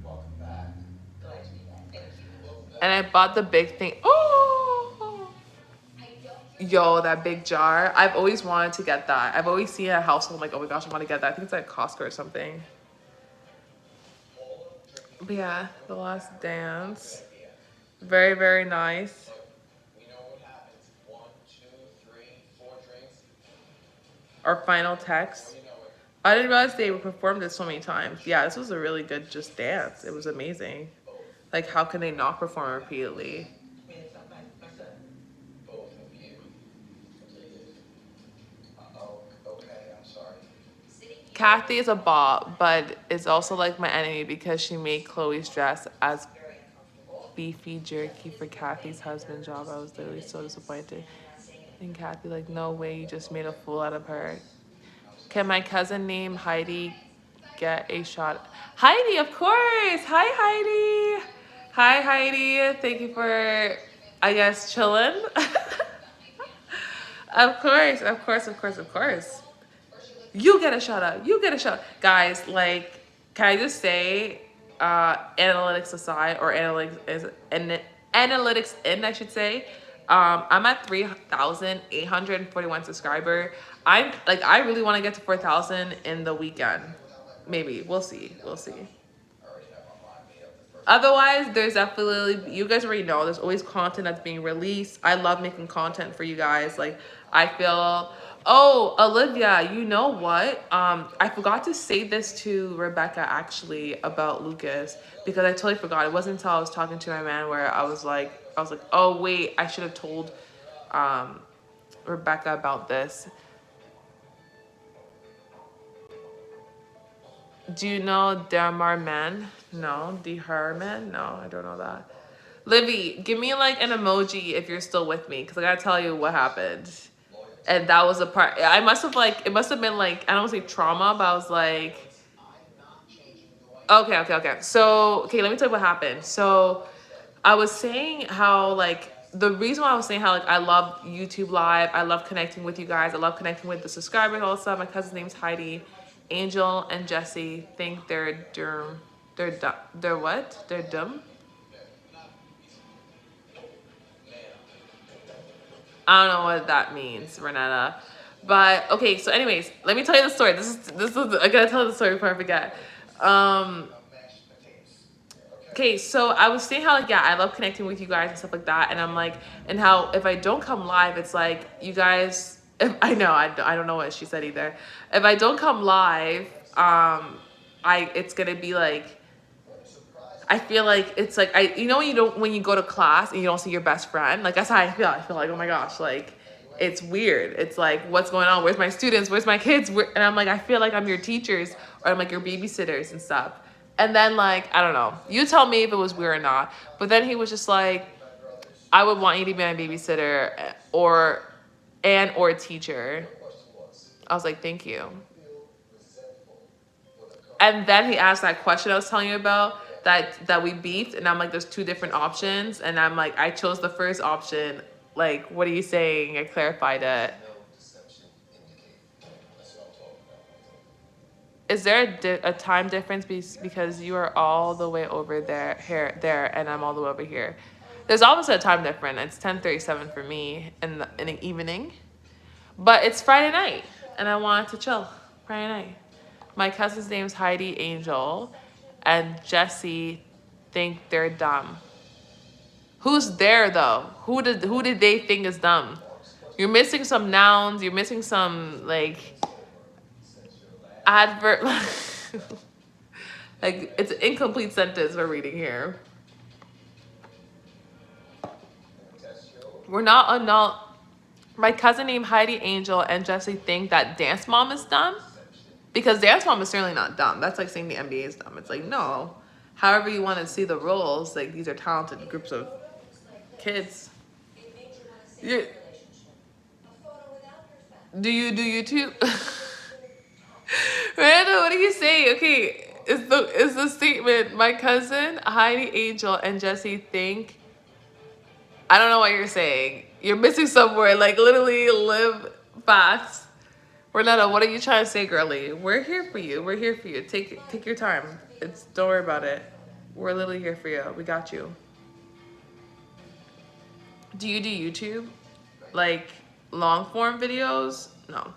Welcome back.
Glad to be back. Thank you.
And I bought the big thing. Oh! Yo, that big jar. I've always wanted to get that. I've always seen it at household. I'm like, oh my gosh, I want to get that. I think it's at Costco or something. But yeah, The Last Dance. Very, very nice.
We know what happens. 1, 2, 3, 4 drinks.
Our final text. I didn't realize they performed it so many times. Yeah, this was a really good just dance. It was amazing. Like, how can they not perform repeatedly?
My son.
Both of you. Oh, okay, I'm sorry.
Kathy is a bot, but is also like my enemy because she made Chloe's dress as beefy jerky for Kathy's husband's job. I was literally so disappointed. And Kathy like, no way, you just made a fool out of her. Can my cousin named Heidi get a shot? Heidi, of course. Hi, Heidi. Hi, Heidi. Thank you for, I guess, chilling. Of course. You get a shout out. Guys, like, can I just say, analytics aside, or analytics in, I should say, I'm at 3,841 subscriber. I really want to get to 4,000 in the weekend. Maybe. We'll see. Otherwise, there's definitely, you guys already know, there's always content that's being released. I love making content for you guys. Like, I feel, oh, Olivia, you know what? I forgot to say this to Rebecca, actually, about Lucas, because I totally forgot. It wasn't until I was talking to my man where I was like, oh, wait, I should have told Rebecca about this. Do you know Damar Man? No. D-Her Man? No, I don't know that. Livy, give me like an emoji if you're still with me, because I gotta tell you what happened. And that was a part, it must have been like, I don't want to say trauma, but I was like, Okay. So, okay, let me tell you what happened. So, I was saying how like the reason why I was saying how like I love YouTube Live, I love connecting with you guys, I love connecting with the subscribers, all that stuff. My cousin's name's Heidi, Angel and Jesse think they're what? They're dumb. I don't know what that means, Renata. But okay, so anyways, let me tell you the story. This is I gotta tell you the story before I forget. Okay, so I was saying how like yeah, I love connecting with you guys and stuff like that, and I'm like, and how if I don't come live, it's like you guys. If, I know I don't know what she said either. If I don't come live, it's gonna be like. I feel like it's like you know when you go to class and you don't see your best friend, like that's how I feel. I feel like, oh my gosh, like it's weird. It's like, what's going on? Where's my students? Where's my kids? And I'm like, I feel like I'm your teachers or I'm like your babysitters and stuff. And then like, I don't know, you tell me if it was weird or not. But then he was just like, I would want you to be my babysitter or a teacher. I was like, thank you. And then he asked that question I was telling you about, that we beefed, and I'm like, there's two different options, and I'm like, I chose the first option. Like, what are you saying? I clarified it. Is there a time difference because you are all the way over there, and I'm all the way over here? There's obviously a time difference. It's 10:37 for me in the evening, but it's Friday night, and I wanted to chill Friday night. My cousin's name's Heidi Angel, and Jesse think they're dumb. Who's there though? Who did they think is dumb? You're missing some nouns. You're missing some like adverb. Like it's an incomplete sentence we're reading here. We're not adult. My cousin named Heidi Angel and Jesse think that Dance Mom is dumb. Because Dance Mom is certainly not dumb. That's like saying the NBA is dumb. It's like, no. However you want to see the roles, like these are talented groups of kids. Do you do YouTube? Randall, what do you say? Okay, is the statement, my cousin, Heidi Angel, and Jesse think, I don't know what you're saying. You're missing somewhere, like literally live fast. Renata, what are you trying to say, girly? We're here for you. We're here for you. Take your time. Don't worry about it. We're literally here for you. We got you. Do you do YouTube? Like long form videos? No.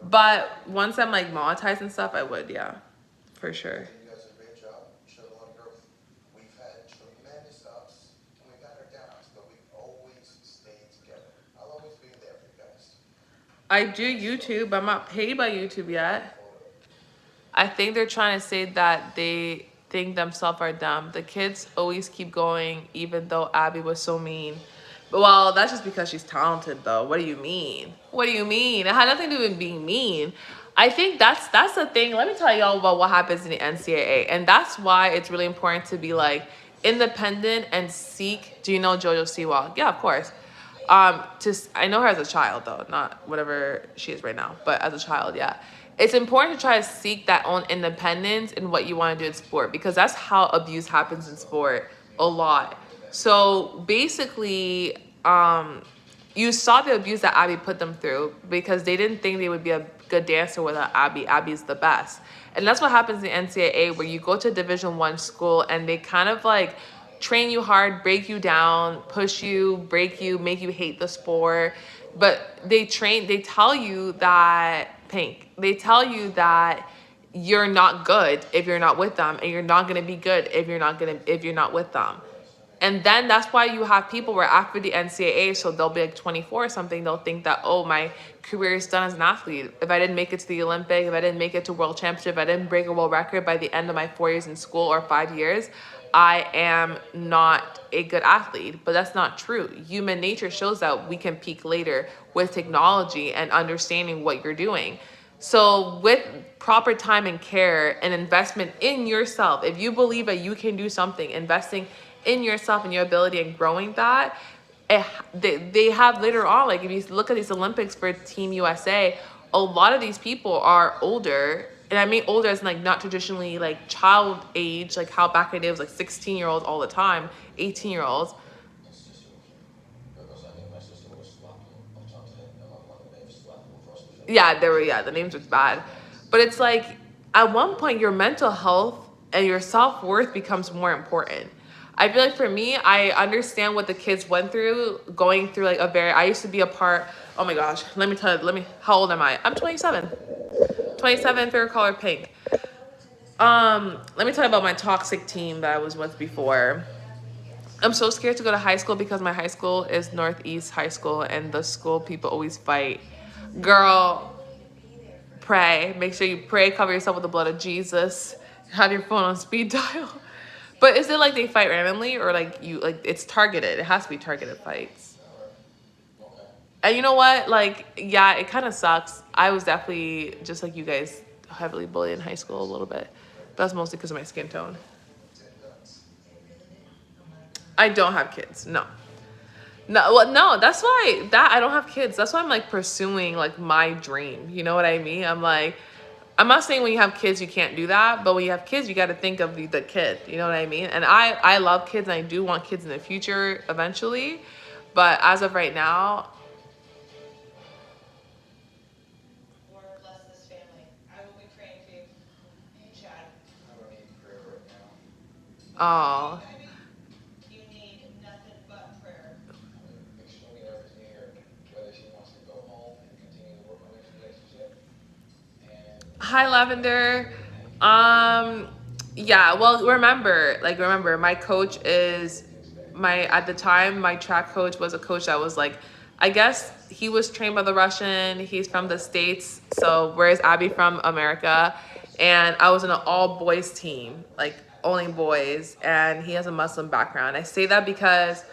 But once I'm like monetized and stuff, I would, yeah. For sure.
You guys did a great job. Showed a lot of growth. We've had tremendous ups and we've had our downs, but we've always stayed together. I'll always be there for you guys.
I do YouTube. I'm not paid by YouTube yet. I think they're trying to say that they think themselves are dumb. The kids always keep going, even though Abby was so mean. But well, that's just because she's talented, though. What do you mean? What do you mean? It had nothing to do with being mean. I think that's the thing. Let me tell y'all about what happens in the NCAA, and that's why it's really important to be like independent and seek. Do you know JoJo Siwa? Yeah, of course. I know her as a child though, not whatever she is right now, but as a child, yeah. It's important to try to seek that own independence in what you want to do in sport, because that's how abuse happens in sport a lot. So basically, you saw the abuse that Abby put them through because they didn't think they would be a good dancer without Abby. Abby's the best. And that's what happens in the NCAA, where you go to a Division I school and they kind of like train you hard, break you down, push you, break you, make you hate the sport. But they tell you that, they tell you that you're not good if you're not with them, and you're not going to be good if you're not with them. And then that's why you have people where after the NCAA, so they'll be like 24 or something, they'll think that, oh, my career is done as an athlete. If I didn't make it to the Olympic, if I didn't make it to World Championship, if I didn't break a world record by the end of my 4 years in school or 5 years, I am not a good athlete. But that's not true. Human nature shows that we can peak later with technology and understanding what you're doing. So with proper time and care and investment in yourself, if you believe that you can do something, investing in yourself and your ability and growing that, they have later on, like if you look at these Olympics for Team USA, a lot of these people are older and I mean older as in, like, not traditionally like child age, like how back in the day it was like 16-year-olds all the time, 18-year-olds.
Because I think my sister was sloppy on top of that. And my mother may have sloppy across the field.
Yeah, the names was bad. But it's like at one point your mental health and your self-worth becomes more important. I feel like for me, I understand what the kids went through, going through like I used to be a part, oh my gosh, how old am I? I'm 27. 27, favorite color pink. Let me tell you about my toxic team that I was with before. I'm so scared to go to high school because my high school is Northeast High School and the school people always fight. Girl, pray. Make sure you pray, cover yourself with the blood of Jesus. Have your phone on speed dial. But is it like they fight randomly or like it's targeted? It has to be targeted fights. And you know what? Like, yeah, it kind of sucks. I was definitely, just like you guys, heavily bullied in high school a little bit. But that's mostly because of my skin tone. I don't have kids. No. No, that's why I don't have kids. That's why I'm like pursuing like my dream. You know what I mean? I'm not saying when you have kids you can't do that, but when you have kids you got to think of the kid. You know what I mean? And I love kids and I do want kids in the future eventually, but as of right now.
Lord bless this family. I will be praying for you. Hey, Chad.
I don't need prayer right now.
Oh.
You need nothing but prayer.
I'm extremely nervous to hear whether she wants to go home and continue to work on this relationship. And
Hi, Lavender. Yeah, well, remember, my coach is at the time, my track coach was a coach that was like, I guess he was trained by the Russian. He's from the States. So where's Abby from? America. And I was in an all boys team, like only boys. And he has a Muslim background. I say that because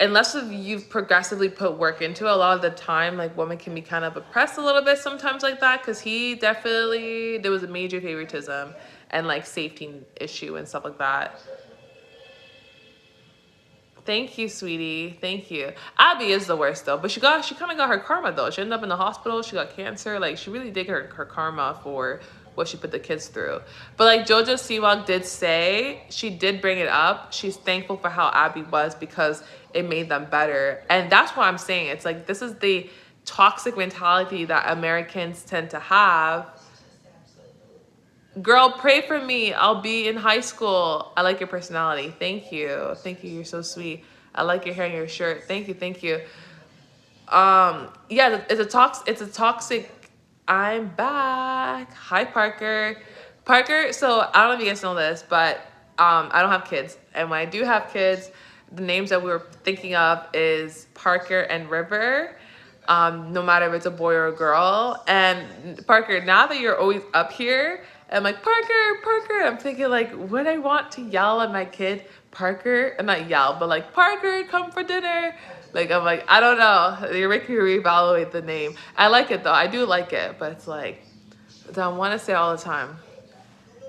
unless you've progressively put work into it, a lot of the time, like women can be kind of oppressed a little bit sometimes like that. Cause there was a major favoritism and like safety issue and stuff like that. Thank you, sweetie. Thank you. Abby is the worst though, but she kind of got her karma though. She ended up in the hospital. She got cancer. Like she really did her karma for what she put the kids through. But like Jojo Siwak did say, she did bring it up. She's thankful for how Abby was because it made them better. And that's what I'm saying. It's like, this is the toxic mentality that Americans tend to have. Girl, pray for me. I'll be in high school. I like your personality. Thank you. Thank you. You're so sweet. I like your hair and your shirt. Thank you. Thank you. Yeah, it's a toxic. I'm back. Hi, Parker. Parker, so I don't know if you guys know this, but I don't have kids. And when I do have kids, the names that we were thinking of is Parker and River. No matter if it's a boy or a girl. And Parker, now that you're always up here, I'm like, Parker, I'm thinking like, would I want to yell at my kid, Parker? And not yell, but like, Parker, come for dinner. Like, I'm like, I don't know. You're making me reevaluate the name. I like it though. I do like it, but it's like, do I want to say it all the time?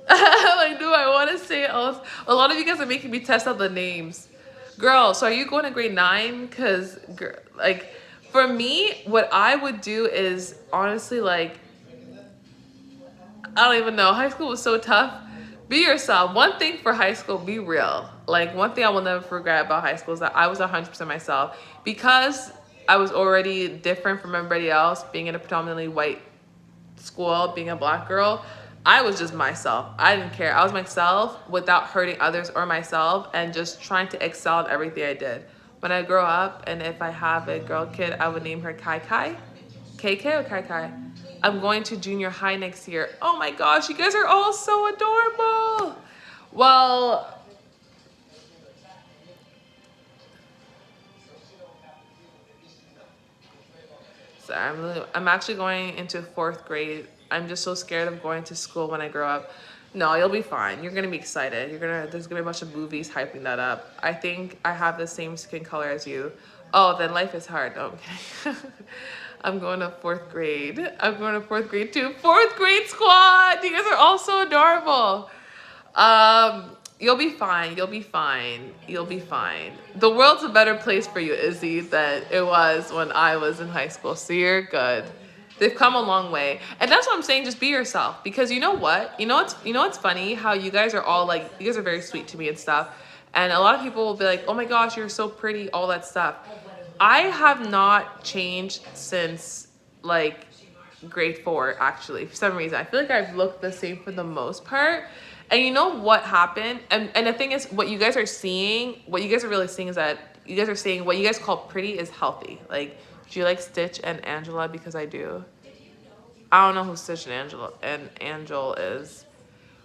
Like, do I want to say it all? A lot of you guys are making me test out the names. Girl, so are you going to grade 9? Because, like, for me, what I would do is honestly, like, I don't even know. High school was so tough. Be yourself. One thing for high school, be real. Like, one thing I will never forget about high school is that I was 100% myself. Because I was already different from everybody else, being in a predominantly white school, being a black girl, I was just myself. I didn't care. I was myself without hurting others or myself and just trying to excel at everything I did. When I grow up, and if I have a girl kid, I would name her Kai Kai. KK or Kai Kai? I'm going to junior high next year. Oh my gosh, you guys are all so adorable. Well, so I'm actually going into 4th grade. I'm just so scared of going to school when I grow up. No, you'll be fine. You're gonna be excited. There's gonna be a bunch of movies hyping that up. I think I have the same skin color as you. Oh, then life is hard. No, I'm kidding. I'm going to 4th grade. I'm going to 4th grade too. 4th grade squad. You guys are all so adorable. You'll be fine. You'll be fine. You'll be fine. The world's a better place for you, Izzy, than it was when I was in high school. So you're good. They've come a long way. And that's what I'm saying, just be yourself. Because you know what? You know what's funny? How you guys are all like, you guys are very sweet to me and stuff. And a lot of people will be like, oh my gosh, you're so pretty, all that stuff. I have not changed since like grade 4, actually, for some reason. I feel like I've looked the same for the most part. And you know what happened? And the thing is, what you guys are really seeing is that you guys are saying what you guys call pretty is healthy. Like, do you like Stitch and Angela? Because I do. I don't know who Stitch and Angel is.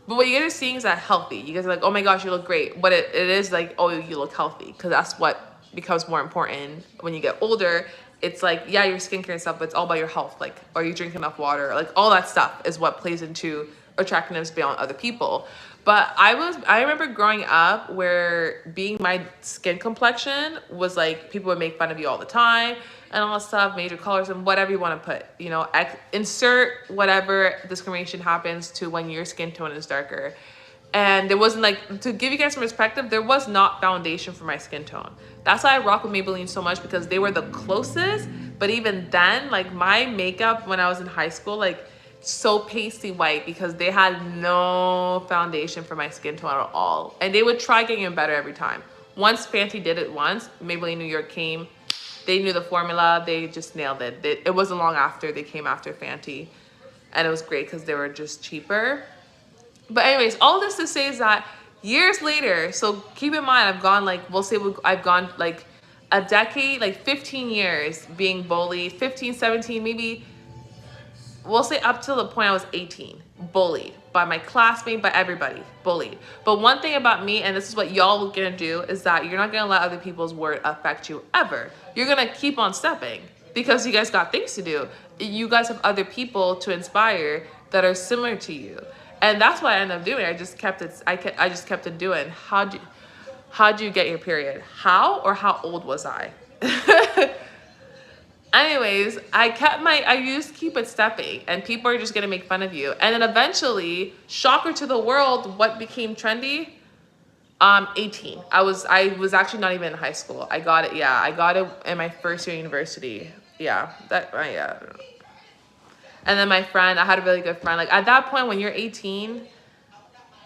But what you guys are seeing is that healthy. You guys are like, oh my gosh, you look great. But it is like, oh, you look healthy. Because that's what becomes more important when you get older. It's like, yeah, your skincare and stuff, but it's all about your health. Like, are you drinking enough water? Like, all that stuff is what plays into attractiveness beyond other people. But I remember growing up where being my skin complexion was like, people would make fun of you all the time and all that stuff, major colors and whatever you want to put, you know, insert whatever discrimination happens to when your skin tone is darker. And there wasn't like, to give you guys some perspective, there was not foundation for my skin tone. That's why I rock with Maybelline so much, because they were the closest. But even then, like my makeup when I was in high school, like so pasty white, because they had no foundation for my skin tone at all. And they would try getting it better every time. Once Fenty did it once, Maybelline New York came, they knew the formula, they just nailed it. It wasn't long after they came after Fenty. And it was great because they were just cheaper. But anyways, all this to say is that years later, so keep in mind, I've gone like, I've gone like a decade, like 15 years being bullied, 15, 17, maybe, we'll say up till the point I was 18, bullied by my classmate, by everybody, bullied. But one thing about me, and this is what y'all are gonna do, is that you're not gonna let other people's word affect you ever. You're gonna keep on stepping because you guys got things to do. You guys have other people to inspire that are similar to you. And that's what I ended up doing. I just kept it doing. How'd you get your period? How or how old was I? Anyways, I used to keep it stepping, and people are just gonna make fun of you. And then eventually, shocker to the world, what became trendy? 18. I was actually not even in high school. I got it in my first year of university. Yeah. And then my friend, I had a really good friend. Like at that point when you're 18,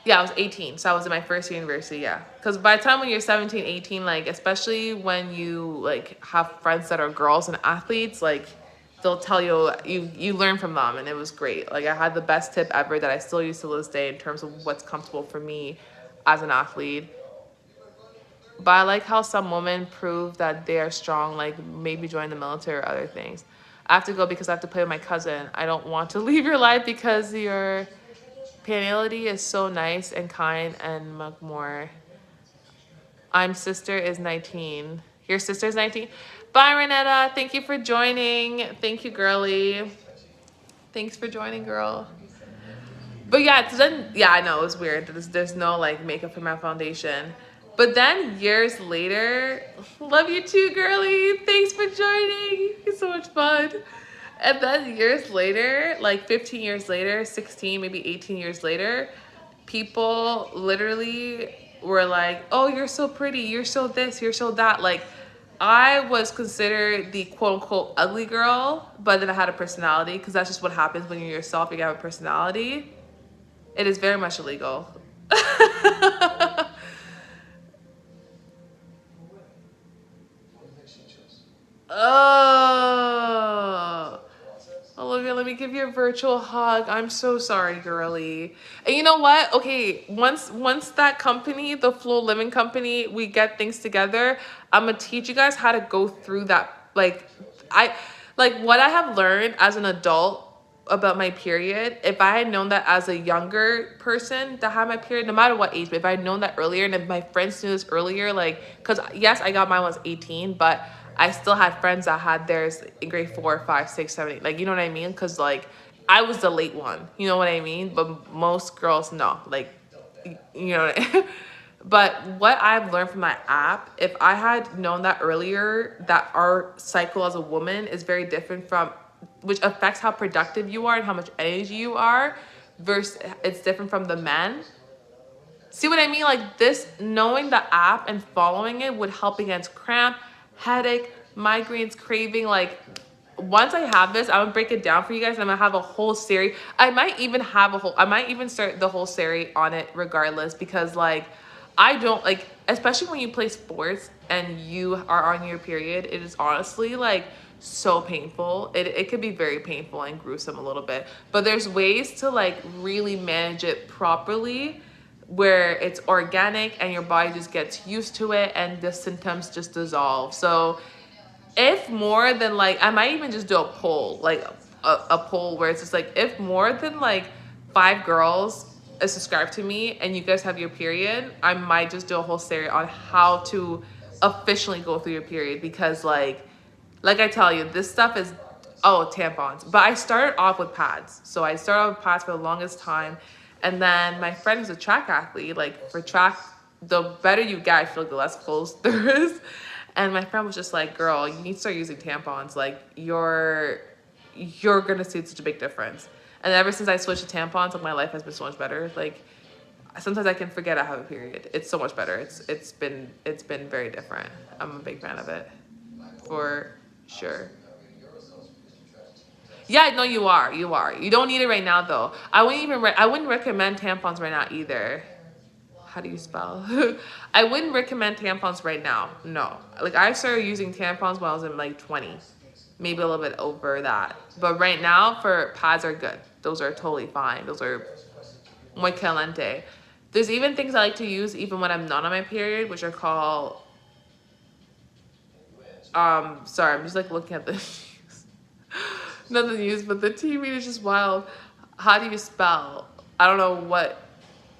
yeah, I was 18. So I was in my first year of university, yeah. Because by the time when you're 17, 18, like especially when you like have friends that are girls and athletes, like they'll tell you learn from them, and it was great. Like I had the best tip ever that I still use to this day in terms of what's comfortable for me as an athlete. But I like how some women prove that they are strong, like maybe join the military or other things. I have to go because I have to play with my cousin. I don't want to leave your life because your personality is so nice and kind and much more. I'm sister is 19. Your sister is 19. Bye, Renetta. Thank you for joining. Thank you, girly. Thanks for joining, girl. But yeah, I know it was weird. There's no like makeup for my foundation. But then years later, love you too, girly. Thanks for joining. It's so much fun. And then years later, like 15 years later, 16, maybe 18 years later, people literally were like, oh, you're so pretty. You're so this, you're so that. Like I was considered the quote unquote ugly girl, but then I had a personality, because that's just what happens when you're yourself. You have a personality. It is very much illegal. Oh, Olivia, let me give you a virtual hug. I'm so sorry, girly. And you know what? Okay, once that company, the Flow Living Company, we get things together, I'm gonna teach you guys how to go through that. Like what I have learned as an adult about my period, if I had known that as a younger person that had my period, no matter what age, but if I had known that earlier, and if my friends knew this earlier, like, because yes, I got mine when I was 18, but I still had friends that had theirs in grade 4, 5, 6, 7, 8. Like, you know what I mean? Because, like, I was the late one. You know what I mean? But most girls, no. Like, you know what I mean? But what I've learned from my app, if I had known that earlier, that our cycle as a woman is very different from, which affects how productive you are and how much energy you are, versus it's different from the men. See what I mean? Like this, knowing the app and following it would help against cramp, headache, migraines, craving, like once I have this, I'm gonna break it down for you guys. And I'm gonna have a whole series. I might even start the whole series on it regardless, because like I don't like, especially when you play sports and you are on your period, it is honestly like so painful. It could be very painful and gruesome a little bit, but there's ways to like really manage it properly where it's organic and your body just gets used to it and the symptoms just dissolve. So if more than like, I might even just do a poll, like a poll where it's just like, if more than like 5 girls subscribe to me and you guys have your period, I might just do a whole series on how to officially go through your period, because like I tell you, this stuff is, oh, tampons. But I started off with pads. So I started off with pads for the longest time. And then my friend is a track athlete. Like for track, the better you get, I feel like the less clothes there is. And my friend was just like, girl, you need to start using tampons. Like you're gonna see such a big difference. And ever since I switched to tampons, like my life has been so much better. Like sometimes I can forget I have a period. It's so much better. It's been very different. I'm a big fan of it, for sure. Yeah, no, you are. You don't need it right now though. I wouldn't recommend tampons right now either. How do you spell? I wouldn't recommend tampons right now. No. Like I started using tampons when I was in like 20. Maybe a little bit over that. But right now for pads are good. Those are totally fine. Those are muy caliente. There's even things I like to use even when I'm not on my period, which are called sorry, I'm just like looking at this. Nothing used, but the TV is just wild. How do you spell? I don't know what.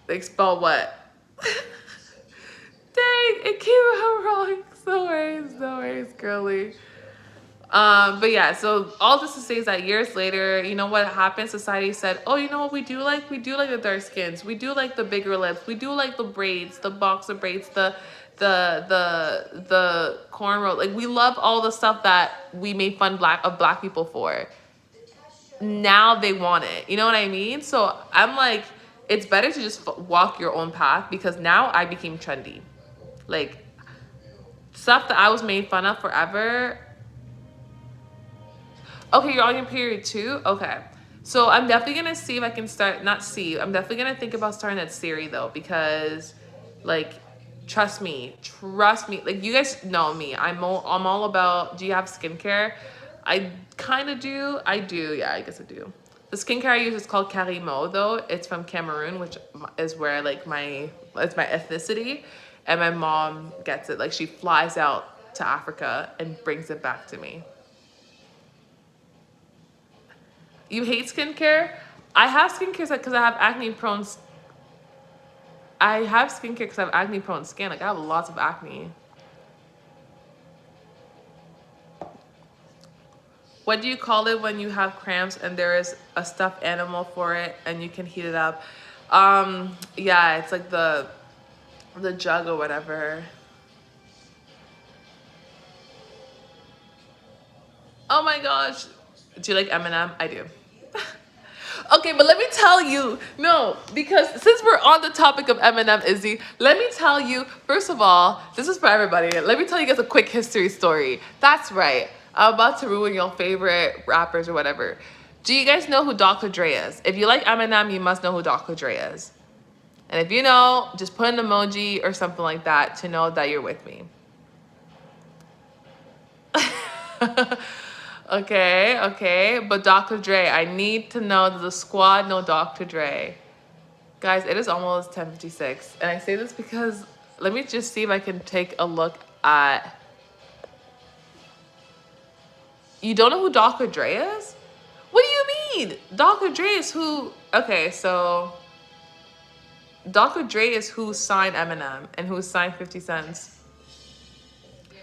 Like spell what? Dang, it came out wrong. No worries, girly. But yeah, so all this to say is that years later, you know what happened? Society said, oh, you know what we do like? We do like the dark skins. We do like the bigger lips. We do like the braids, the boxer braids, the cornrow. Like we love all the stuff that we made fun of black people for. Now they want it. You know what I mean? So I'm like, it's better to just walk your own path, because now I became trendy. Like stuff that I was made fun of forever. Okay, you're on your period too? Okay. So I'm definitely going to see if I can start, I'm definitely going to think about starting that series though, because like, trust me, like you guys know me. I'm all about, do you have skincare? I kind of do. Yeah, I guess I do. The skincare I use is called Karimo though. It's from Cameroon, which is where like it's my ethnicity. And my mom gets it. Like she flies out to Africa and brings it back to me. You hate skincare? I have skincare because I have acne-prone. I have skincare because I have acne-prone skin. Like I have lots of acne. What do you call it when you have cramps and there is a stuffed animal for it and you can heat it up? Yeah, it's like the jug or whatever. Oh my gosh. Do you like Eminem? I do. Okay, but let me tell you, no, because since we're on the topic of Eminem, Izzy, let me tell you, first of all, this is for everybody. Let me tell you guys a quick history story. That's right. I'm about to ruin your favorite rappers or whatever. Do you guys know who Dr. Dre is? If you like Eminem, you must know who Dr. Dre is. And if you know, just put an emoji or something like that to know that you're with me. Okay. But Dr. Dre, I need to know that the squad know Dr. Dre. Guys, it is almost 10:56. And I say this because, let me just see if I can take a look at... You don't know who Dr. Dre is? What do you mean? Dr. Dre is who... Okay, so... Dr. Dre is who signed Eminem and who signed 50 Cent.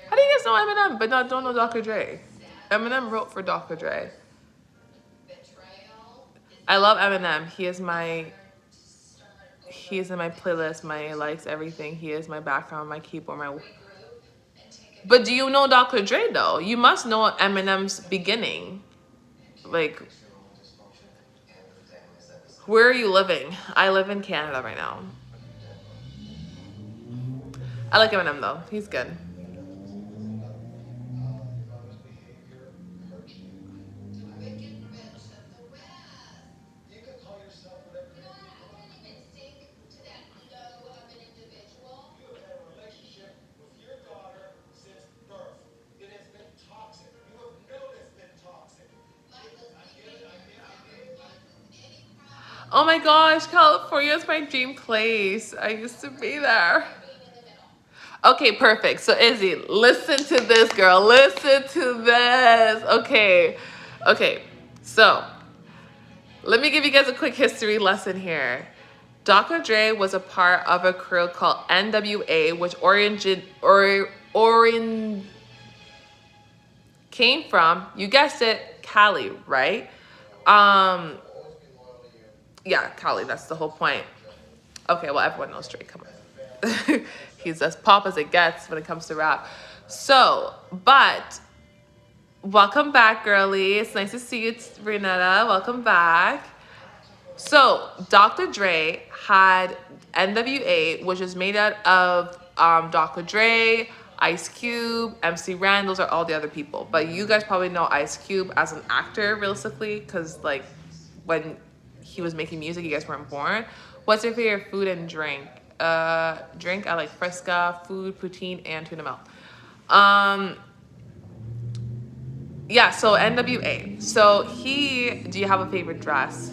How do you guys know Eminem but don't know Dr. Dre? Eminem wrote for Dr. Dre. I love Eminem. He is in my playlist, my likes, everything. He is my background, my keyboard, my... But do you know Dr. Dre though? You must know Eminem's beginning. Like, where are you living? I live in Canada right now. I like Eminem though. He's good. Oh my gosh, California is my dream place. I used to be there. Okay, perfect. So Izzy, listen to this, girl. Listen to this. Okay. Okay. So let me give you guys a quick history lesson here. Dr. Dre was a part of a crew called NWA, which came from, you guessed it, Cali, right? Yeah, Cali, that's the whole point. Okay, well, everyone knows Dre, come on. He's as pop as it gets when it comes to rap. So, but welcome back, girlie. It's nice to see you, Renetta. Welcome back. So, Dr. Dre had NWA, which is made out of Dr. Dre, Ice Cube, MC Ren. Those are all the other people. But you guys probably know Ice Cube as an actor, realistically, because like when he was making music, you guys weren't born. What's your favorite food and drink? Drink, I like Fresca, food, poutine, and tuna melt. Yeah, so NWA. So do you have a favorite dress?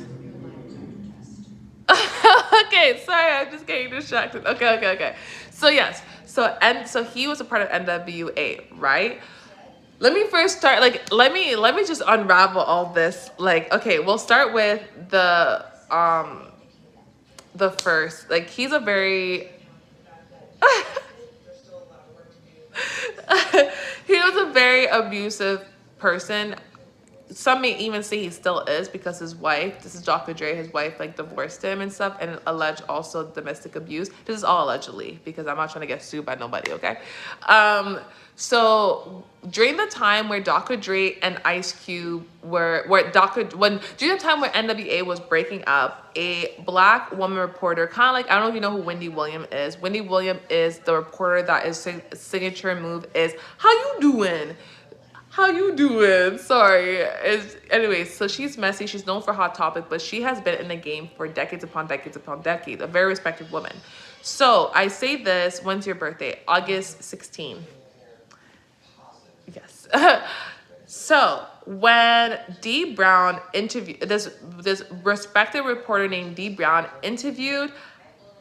Okay, sorry, I'm just getting distracted. Okay. So yes, so he was a part of NWA, right? Let me first start, like, let me just unravel all this. Like, okay, we'll start with the first, like, he's a very he was a very abusive person. Some may even say he still is, because his wife, this is Dr. Dre, his wife, like, divorced him and stuff, and alleged also domestic abuse. This is all allegedly, because I'm not trying to get sued by nobody, okay? So during the time where Dr. Dre and Ice Cube during the time where NWA was breaking up, a black woman reporter, kind of like, I don't know if you know who Wendy Williams is. Wendy Williams is the reporter that is signature move is, how you doing? How you doing? Sorry. Anyways, so she's messy. She's known for Hot Topic, but she has been in the game for decades upon decades upon decades. A very respected woman. So I say this, when's your birthday? August 16. Yes. So when Dee Brown interviewed, this respected reporter named Dee Brown interviewed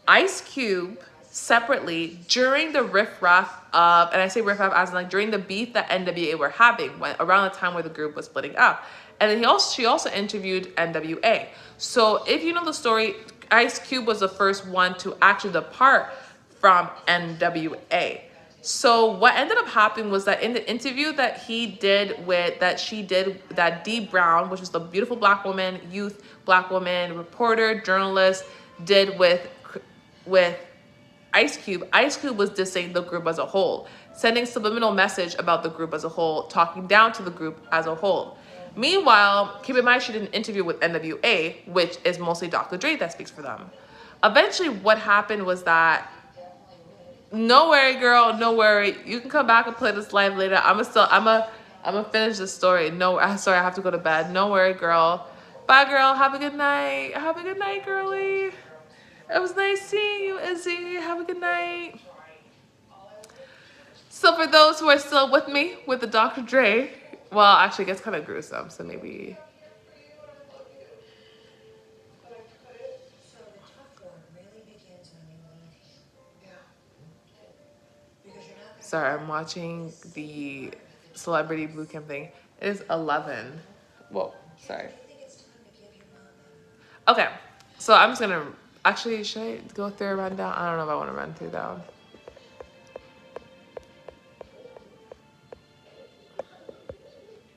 Ice Cube separately during the riff-raff of, and I say riff-raff as in like during the beef that NWA were having around the time where the group was splitting up. And then she also interviewed NWA. So if you know the story, Ice Cube was the first one to actually depart from NWA. So what ended up happening was that in the interview that she did that Dee Brown, which was the beautiful black woman, reporter, journalist, did with Ice Cube was dissing the group as a whole, sending subliminal message about the group as a whole, talking down to the group as a whole. Meanwhile, keep in mind she did an interview with NWA, which is mostly Dr. Dre that speaks for them. Eventually, what happened was that, no worry, girl, no worry. You can come back and play this live later. I'm gonna finish the story. No, sorry, I have to go to bed. No worry, girl. Bye, girl. Have a good night. Have a good night, girlie. It was nice seeing you, Izzy. Have a good night. So for those who are still with me with the Dr. Dre, well, actually it gets kind of gruesome, so maybe. Sorry, I'm watching the celebrity boot camp thing. It is 11. Whoa, sorry. Okay, so I'm just gonna, actually, should I go through a rundown? I don't know if I want to run through that.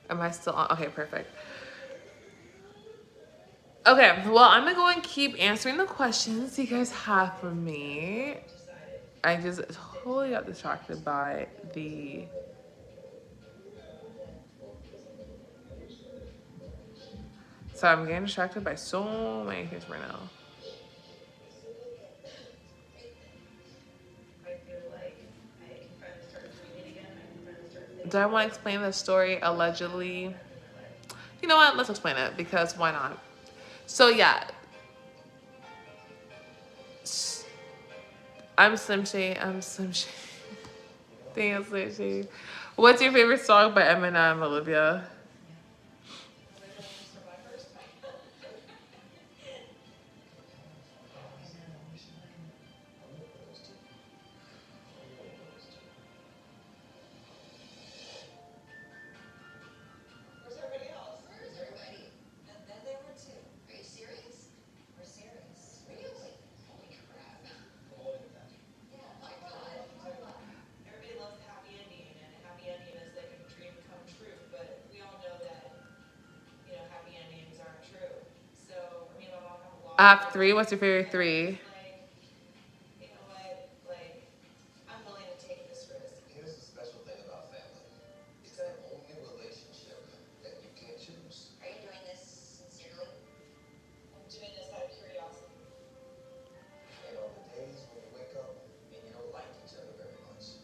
Am I still on? Okay, perfect. Okay, well, I'm gonna go and keep answering the questions you guys have for me. I just totally got distracted by the... So I'm getting distracted by so many things right now. Do I want to explain the story allegedly? You know what? Let's explain it, because why not? So yeah. I'm Slim Shady. I'm Slim Shady. Dang, Slim Shady. What's your favorite song by Eminem, Olivia? I have 3. What's your favorite 3?
You know what? Like, I'm willing to take this risk.
Here's the special thing about family. It's the only relationship that you can't choose.
Are you doing this sincerely?
I'm doing this out of curiosity.
And on the days when you wake up and you don't like each other very much,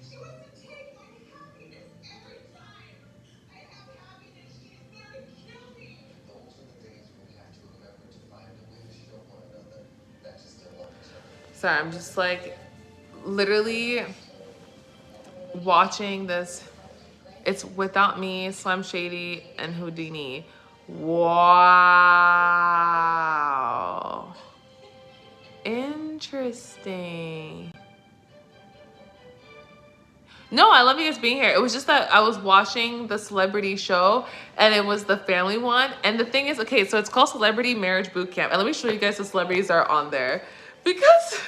She wants to take my happiness every time. I have happiness. She's there to kill me.
those are the days when we have to remember to find a way to show one another that you still love each other.
Sorry, I'm just like literally watching this. It's Without Me, Slim Shady, and Houdini. Wow. Interesting. No, I love you guys being here. It was just that I was watching the celebrity show and it was the family one. And the thing is, okay, so it's called Celebrity Marriage Boot Camp. And let me show you guys the celebrities that are on there. Because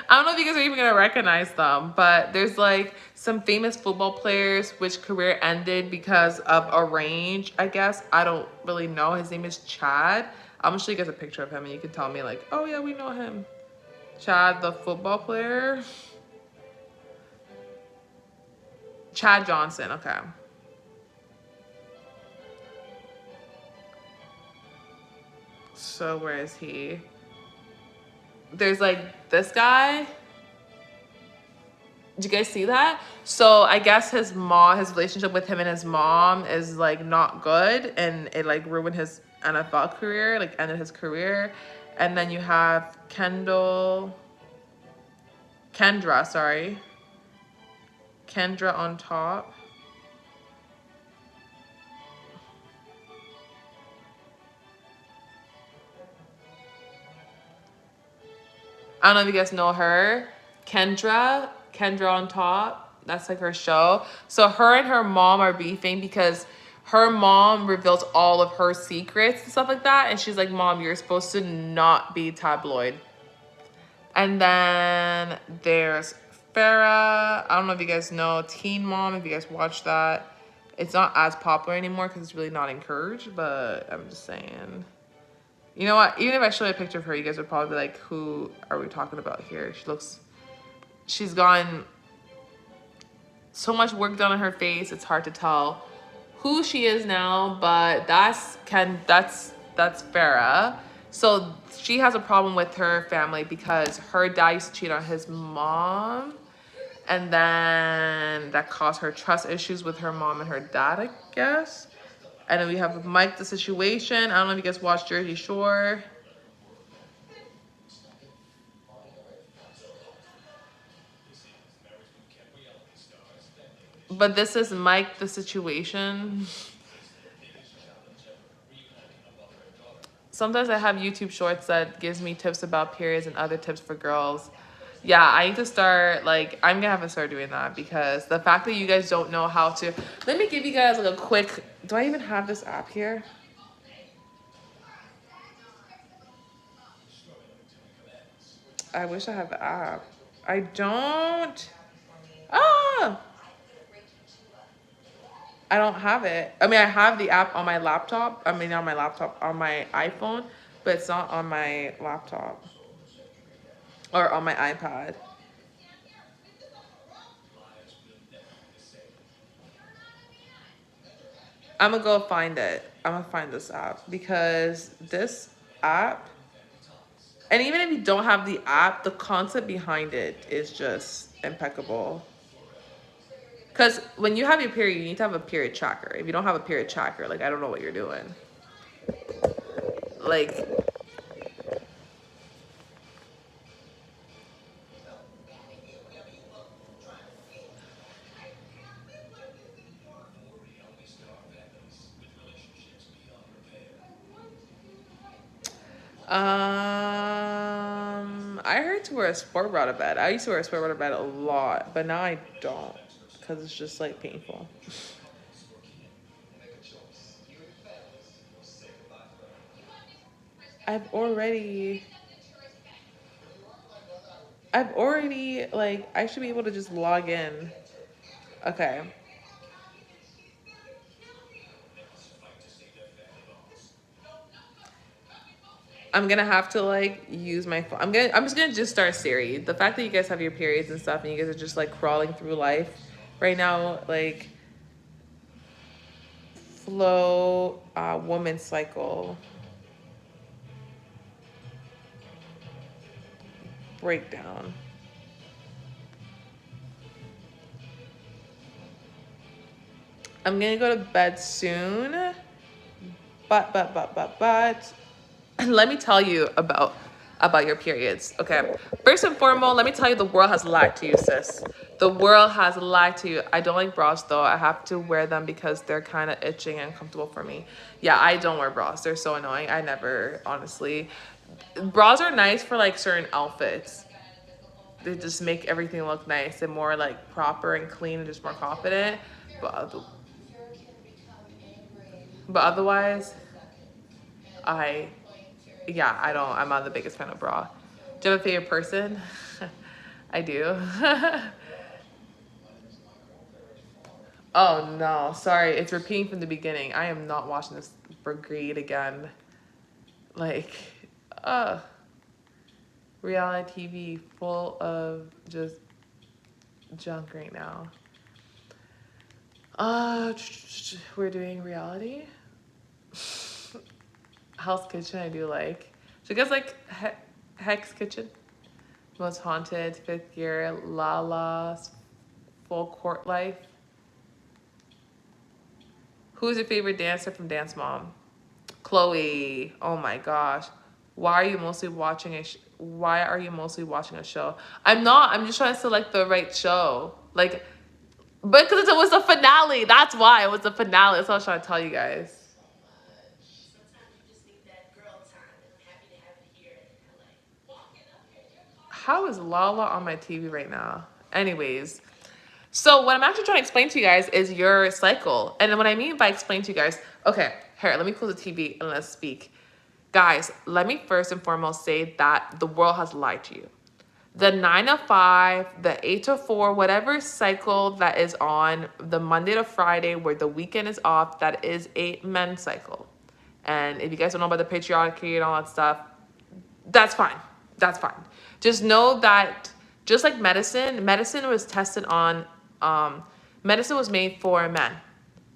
I don't know if you guys are even gonna recognize them, but there's like some famous football players which career ended because of a range, I guess. I don't really know. His name is Chad. I'm gonna show you guys a picture of him and you can tell me like, oh yeah, we know him. Chad, the football player. Chad Johnson, okay. So where is he? There's like this guy. Did you guys see that? So I guess his relationship with him and his mom is like not good, and it like ruined his NFL career, like ended his career. And then you have Kendra on top. I don't know if you guys know her. Kendra on top. That's like her show. So her and her mom are beefing because her mom reveals all of her secrets and stuff like that. And she's like, Mom, you're supposed to not be tabloid. And then there's Farrah. I don't know if you guys know Teen Mom, if you guys watch that. It's not as popular anymore because it's really not encouraged, but I'm just saying. You know what? Even if I show you a picture of her, you guys would probably be like, who are we talking about here? She's gotten so much work done on her face. It's hard to tell who she is now, but that's Farrah. So she has a problem with her family because her dad used to cheat on his mom. And then that caused her trust issues with her mom and her dad, I guess. And then we have Mike the Situation. I don't know if you guys watched Jersey Shore. But this is Mike the Situation. Sometimes I have YouTube shorts that gives me tips about periods and other tips for girls. Yeah, I need to start, like, I'm gonna have to start doing that because the fact that you guys don't know how to. Let me give you guys like a quick, do I even have this app here? I wish I had the app. I don't. Ah! I don't have it. I mean, I have the app on my laptop. I mean, on my laptop, on my iPhone, but it's not on my laptop or on my iPad. I'm gonna go find it. I'm gonna find this app because this app, and even if you don't have the app, the concept behind it is just impeccable. Because when you have your period, you need to have a period tracker. If you don't have a period tracker, like, I don't know what you're doing. Like, I heard to wear a sport bra to bed. I used to wear a sport bra to bed a lot, but now I don't because it's just like painful. I've already, like, I should be able to just log in. Okay. I'm gonna have to like use my phone. I'm just gonna just start Siri. The fact that you guys have your periods and stuff and you guys are just like crawling through life right now, like flow woman's cycle breakdown. I'm gonna go to bed soon, but let me tell you about your periods, okay? First and foremost, let me tell you the world has lied to you, sis. The world has lied to you. I don't like bras though. I have to wear them because they're kind of itching and uncomfortable for me. Yeah, I don't wear bras. They're so annoying. I never, honestly. Bras are nice for like certain outfits. They just make everything look nice and more like proper and clean and just more confident. But otherwise, I'm not the biggest fan of bra. Do you have a favorite person? I do. Oh no, sorry, it's repeating from the beginning. I am not watching this brigade again. Like, reality TV full of just junk right now. We're doing reality. Hell's Kitchen I do like. So you guys like Hex Kitchen? Most Haunted, Fifth Gear, Lala's Full Court Life. Who's your favorite dancer from Dance Mom? Chloe. Oh my gosh. Why are you mostly watching a show? I'm not. I'm just trying to select the right show. Like, but because it was the finale. That's why it was the finale. That's what I was trying to tell you guys. How is Lala on my TV right now? Anyways, so what I'm actually trying to explain to you guys is your cycle. And what I mean by explain to you guys, okay, here, let me close the TV and let's speak. Guys, let me first and foremost say that the world has lied to you. The 9 to 5, the 8 to 4, whatever cycle that is on the Monday to Friday where the weekend is off, that is a men's cycle. And if you guys don't know about the patriarchy and all that stuff, that's fine. That's fine. Just know that just like medicine was tested on, medicine was made for men.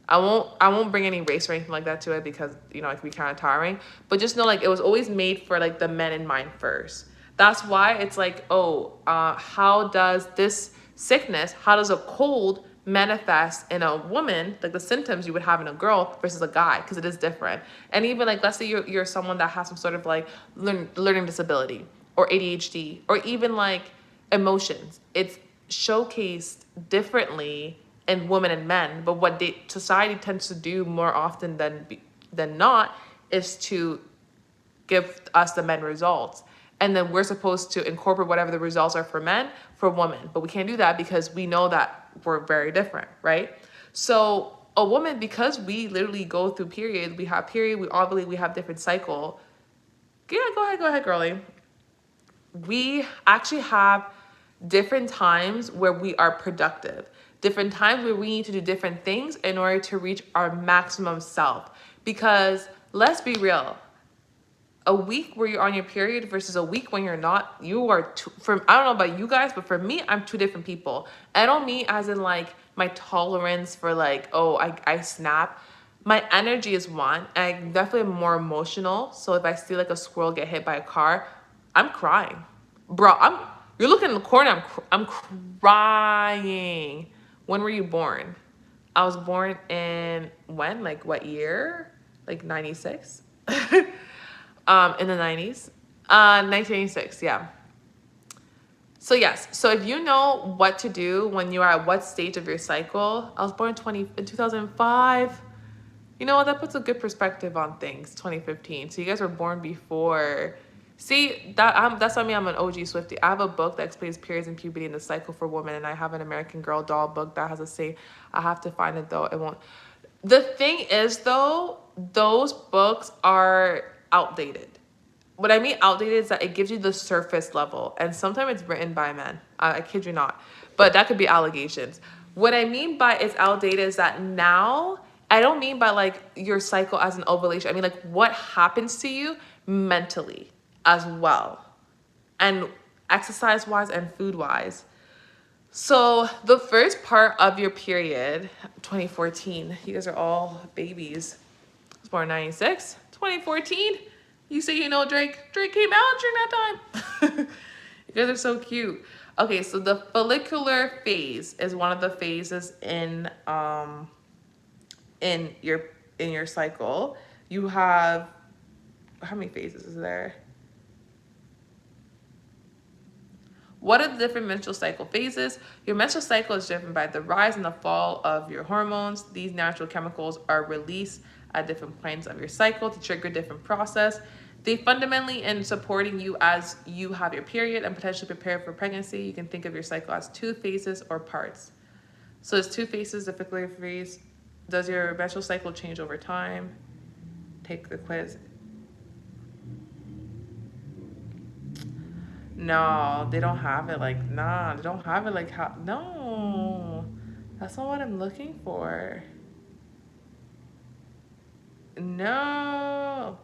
I won't bring any race or anything like that to it because, you know, it can be kind of tiring. But just know, like, it was always made for, like, the men in mind first. That's why it's like, how does this sickness, how does a cold manifest in a woman, like the symptoms you would have in a girl versus a guy, because it is different. And even, like, let's say you're someone that has some sort of, like, learning disability or ADHD or even, like, emotions. It's showcased differently in women and men, but what society tends to do more often than not is to give us the men results, and then we're supposed to incorporate whatever the results are for men for women, but we can't do that because we know that we're very different, right? So a woman, because we literally go through periods, we have ovulate, we have different cycle. Yeah, go ahead, girlie. We actually have different times where we are productive. Different times where we need to do different things in order to reach our maximum self. Because let's be real, a week where you're on your period versus a week when you're not, you are I don't know about you guys, but for me, I'm two different people. I don't mean as in like my tolerance for like, I snap. My energy is one. I definitely am more emotional. So if I see like a squirrel get hit by a car, I'm crying. Bro, you're looking in the corner, I'm crying. When were you born? I was born in when? Like what year? Like 96? In the 90s? 1986, yeah. So yes, so if you know what to do when you are at what stage of your cycle, I was born in 2005. You know what, that puts a good perspective on things, 2015. So you guys were born before. See, that's what I mean, I'm an OG Swiftie. I have a book that explains periods and puberty and the cycle for women, and I have an American Girl doll book that has a say. I have to find it though, it won't. The thing is though, those books are outdated. What I mean outdated is that it gives you the surface level, and sometimes it's written by men. I kid you not, but that could be allegations. What I mean by it's outdated is that now, I don't mean by like your cycle as an ovulation. I mean like what happens to you mentally as well, and exercise wise and food wise. So the first part of your period, 2014, you guys are all babies. I was born in 96, 2014. You say you know Drake. Drake came out during that time. You guys are so cute. Okay, so the follicular phase is one of the phases in your cycle. You have, how many phases is there? What are the different menstrual cycle phases? Your menstrual cycle is driven by the rise and the fall of your hormones. These natural chemicals are released at different points of your cycle to trigger different process. They fundamentally in supporting you as you have your period and potentially prepare for pregnancy. You can think of your cycle as 2 phases or parts. So it's 2 phases, the follicular phase. Does your menstrual cycle change over time? Take the quiz. No, they don't have it like, nah, they don't have it like how, no, that's not what I'm looking for. No.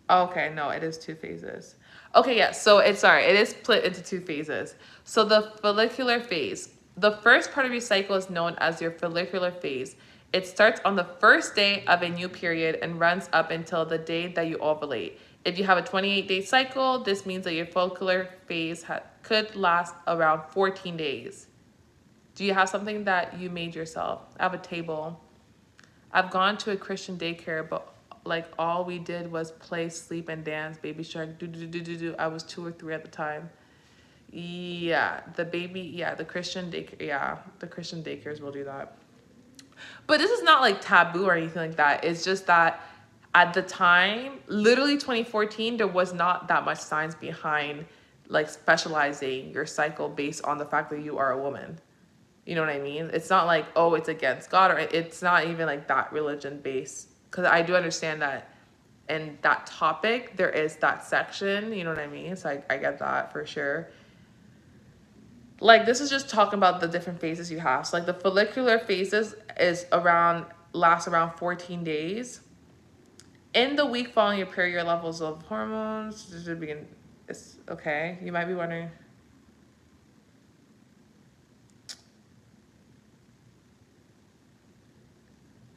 Okay, no, it is 2 phases. Okay, yeah, so it is split into 2 phases. So the follicular phase, the first part of your cycle is known as your follicular phase. It starts on the first day of a new period and runs up until the day that you ovulate. If you have a 28-day cycle, this means that your follicular phase could last around 14 days. Do you have something that you made yourself? I have a table. I've gone to a Christian daycare, but like all we did was play, sleep, and dance. Baby Shark, do. I was 2 or 3 at the time. Yeah, the Christian daycare. Yeah, the Christian daycares will do that. But this is not like taboo or anything like that. It's just that at the time, literally 2014, there was not that much science behind like specializing your cycle based on the fact that you are a woman. You know what I mean? It's not like, oh, it's against God, or it's not even like that religion based. Because I do understand that in that topic, there is that section, you know what I mean? So I get that for sure. Like, this is just talking about the different phases you have. So like the follicular phases lasts around 14 days. In the week following your period, your levels of hormones begin. It's okay. You might be wondering.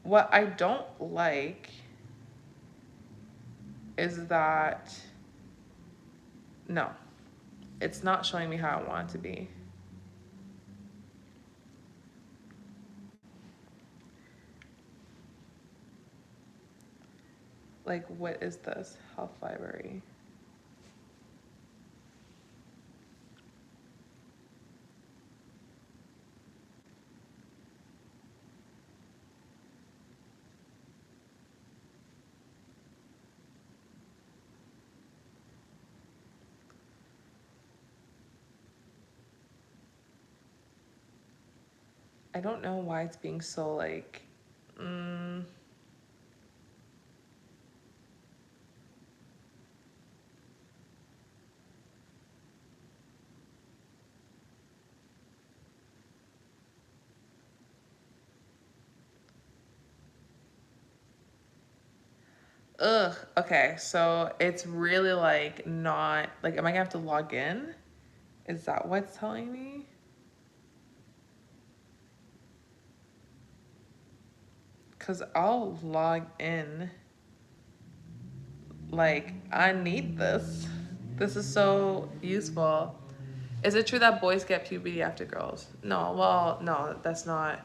What I don't like is that, no, it's not showing me how I want it to be. Like, what is this? Health library. I don't know why it's being so like, ugh, okay, so it's really like not, like, am I gonna have to log in? Is that what's telling me? Because I'll log in. Like, I need this. This is so useful. Is it true that boys get puberty after girls? No, well, no, that's not.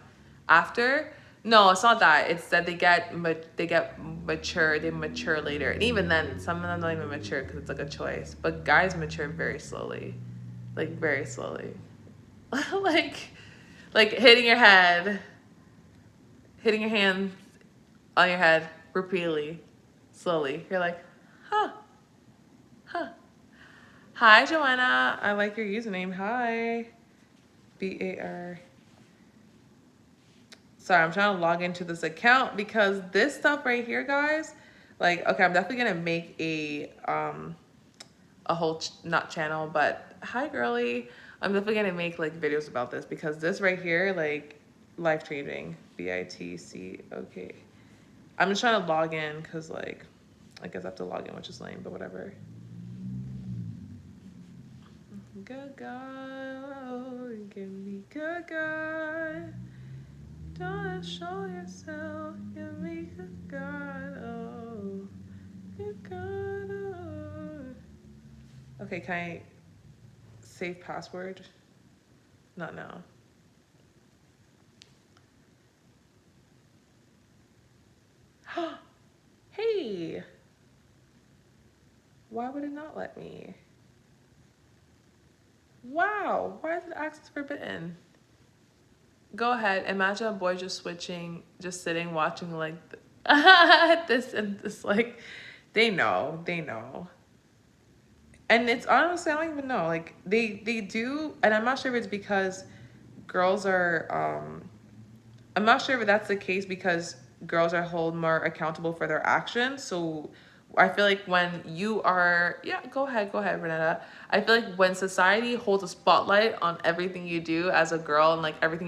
After? No, it's not that. It's that they get mature. They mature later. And even then, some of them don't even mature because it's like a choice. But guys mature very slowly. Like, very slowly. like hitting your head. Hitting your hand on your head repeatedly, slowly. You're like, huh. Hi, Joanna. I like your username. Hi. BAR. Sorry, I'm trying to log into this account because this stuff right here, guys, like, okay, I'm definitely gonna make a whole not channel, but hi, girly. I'm definitely gonna make like videos about this because this right here, like, life changing. BITC. Okay. I'm just trying to log in because, like, I guess I have to log in, which is lame, but whatever. Good God, give me good God. Don't show yourself, give me good God. Oh, good God. Oh. Okay, can I save password? Not now. Hey, why would it not let me? Wow, why is it access forbidden? Go ahead, imagine a boy just switching, just sitting, watching like this and this, like, they know. And it's honestly, I don't even know, like, they do, and I'm not sure if it's because girls are, I'm not sure if that's the case because girls are held more accountable for their actions. So I feel like when you are, yeah, go ahead, Renata. I feel like when society holds a spotlight on everything you do as a girl and like everything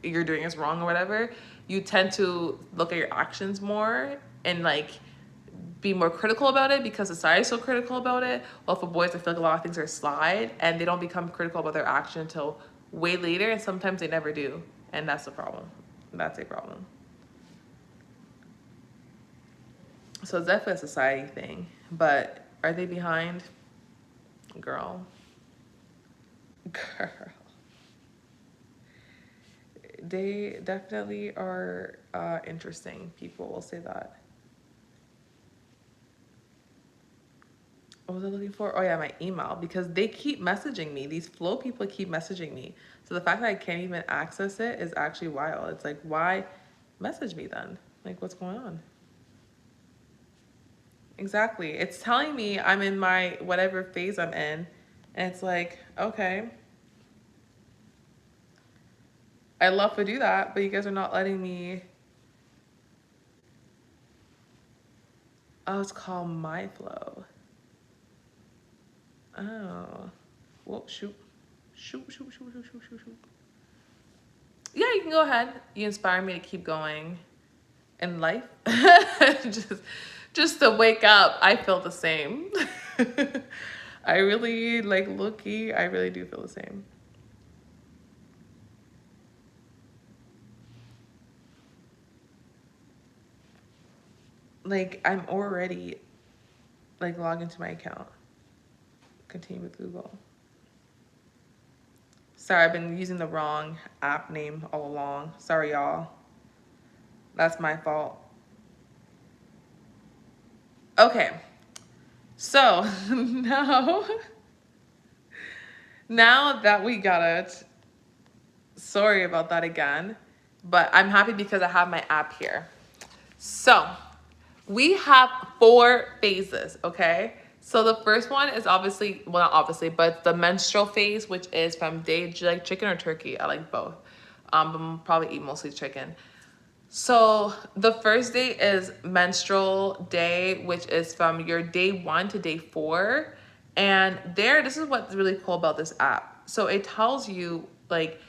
you're doing is wrong or whatever, you tend to look at your actions more and like be more critical about it because society is so critical about it. Well, for boys, I feel like a lot of things are slide and they don't become critical about their action until way later, and sometimes they never do, and that's the problem. That's a problem. So it's definitely a society thing, but are they behind? Girl. They definitely are interesting people, will say that. What was I looking for? Oh yeah, my email, because they keep messaging me. These Flow people keep messaging me. So the fact that I can't even access it is actually wild. It's like, why message me then? Like, what's going on? Exactly. It's telling me I'm in my whatever phase I'm in. And it's like, okay. I'd love to do that, but you guys are not letting me. Oh, it's called My Flow. Oh. Whoa, shoot. Shoot. Yeah, you can go ahead. You inspire me to keep going in life. just to wake up, I feel the same. I really, like, low-key, I really do feel the same. Like, I'm already, like, logged into my account. Continue with Google. Sorry, I've been using the wrong app name all along. Sorry, y'all. That's my fault. Okay. So, now that we got it, sorry about that again, but I'm happy because I have my app here. So, we have 4 phases, okay? So the first one is obviously, well, not obviously, but the menstrual phase, which is from day, do you like chicken or turkey? I like both. But I'll probably eat mostly chicken. So the first day is menstrual day, which is from your day 1 to day 4. And this is what's really cool about this app. So it tells you like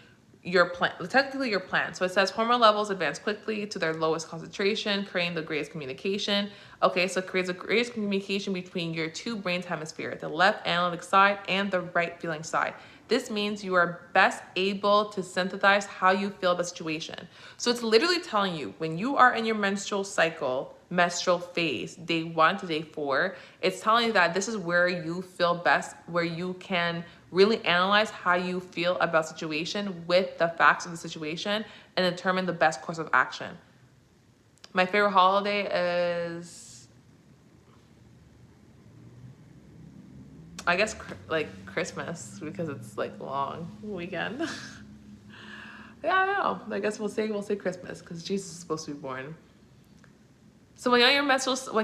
your plan, technically your plan. So it says hormone levels advance quickly to their lowest concentration, creating the greatest communication. Okay, so it creates the greatest communication between your 2 brain hemispheres, the left analytic side and the right feeling side. This means you are best able to synthesize how you feel about the situation. So it's literally telling you when you are in your menstrual cycle, menstrual phase, day 1 to day 4, it's telling you that this is where you feel best, where you can really analyze how you feel about situation with the facts of the situation and determine the best course of action. My favorite holiday is, I guess, like Christmas, because it's like long weekend. Yeah, I don't know. I guess we'll say Christmas because Jesus is supposed to be born. So when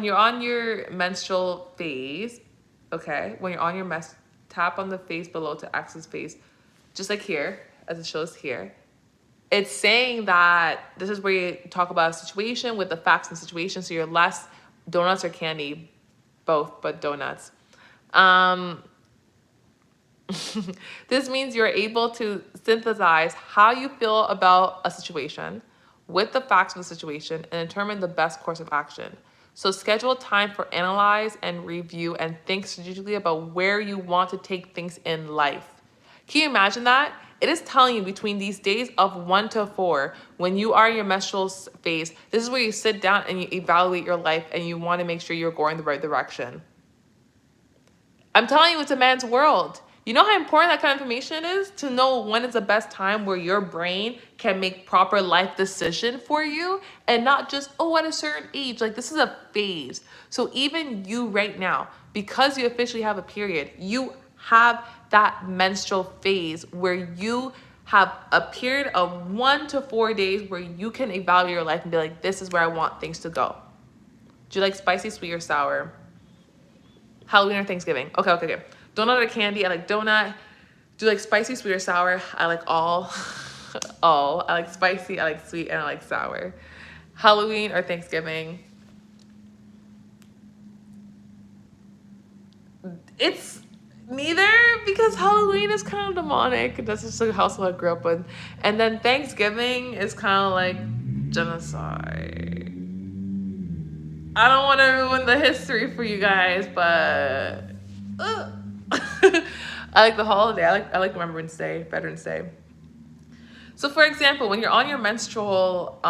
you're on your menstrual phase, okay, when you're on your tap on the face below to access phase, just like here, as it shows here. It's saying that this is where you talk about a situation with the facts and situation, so you're less donuts or candy, both, but donuts. This means you're able to synthesize how you feel about a situation, with the facts of the situation and determine the best course of action. So schedule time for analyze and review and think strategically about where you want to take things in life. Can you imagine that? It is telling you between these days of 1 to 4, when you are in your menstrual phase, this is where you sit down and you evaluate your life and you want to make sure you're going the right direction. I'm telling you, it's a man's world. You know how important that kind of information is? To know when is the best time where your brain can make proper life decision for you and not just, oh, at a certain age. Like, this is a phase. So even you right now, because you officially have a period, you have that menstrual phase where you have a period of 1 to 4 days where you can evaluate your life and be like, this is where I want things to go. Do you like spicy, sweet, or sour? Halloween or Thanksgiving? Okay. Donut or candy? I like donut. Do you like spicy, sweet, or sour? I like all. All. I like spicy, I like sweet, and I like sour. Halloween or Thanksgiving? It's neither, because Halloween is kind of demonic. That's just the household I grew up with. And then Thanksgiving is kind of like genocide. I don't want to ruin the history for you guys, but I like the holiday. I like Remembrance Day, Veterans Day. So for example, when you're on your menstrual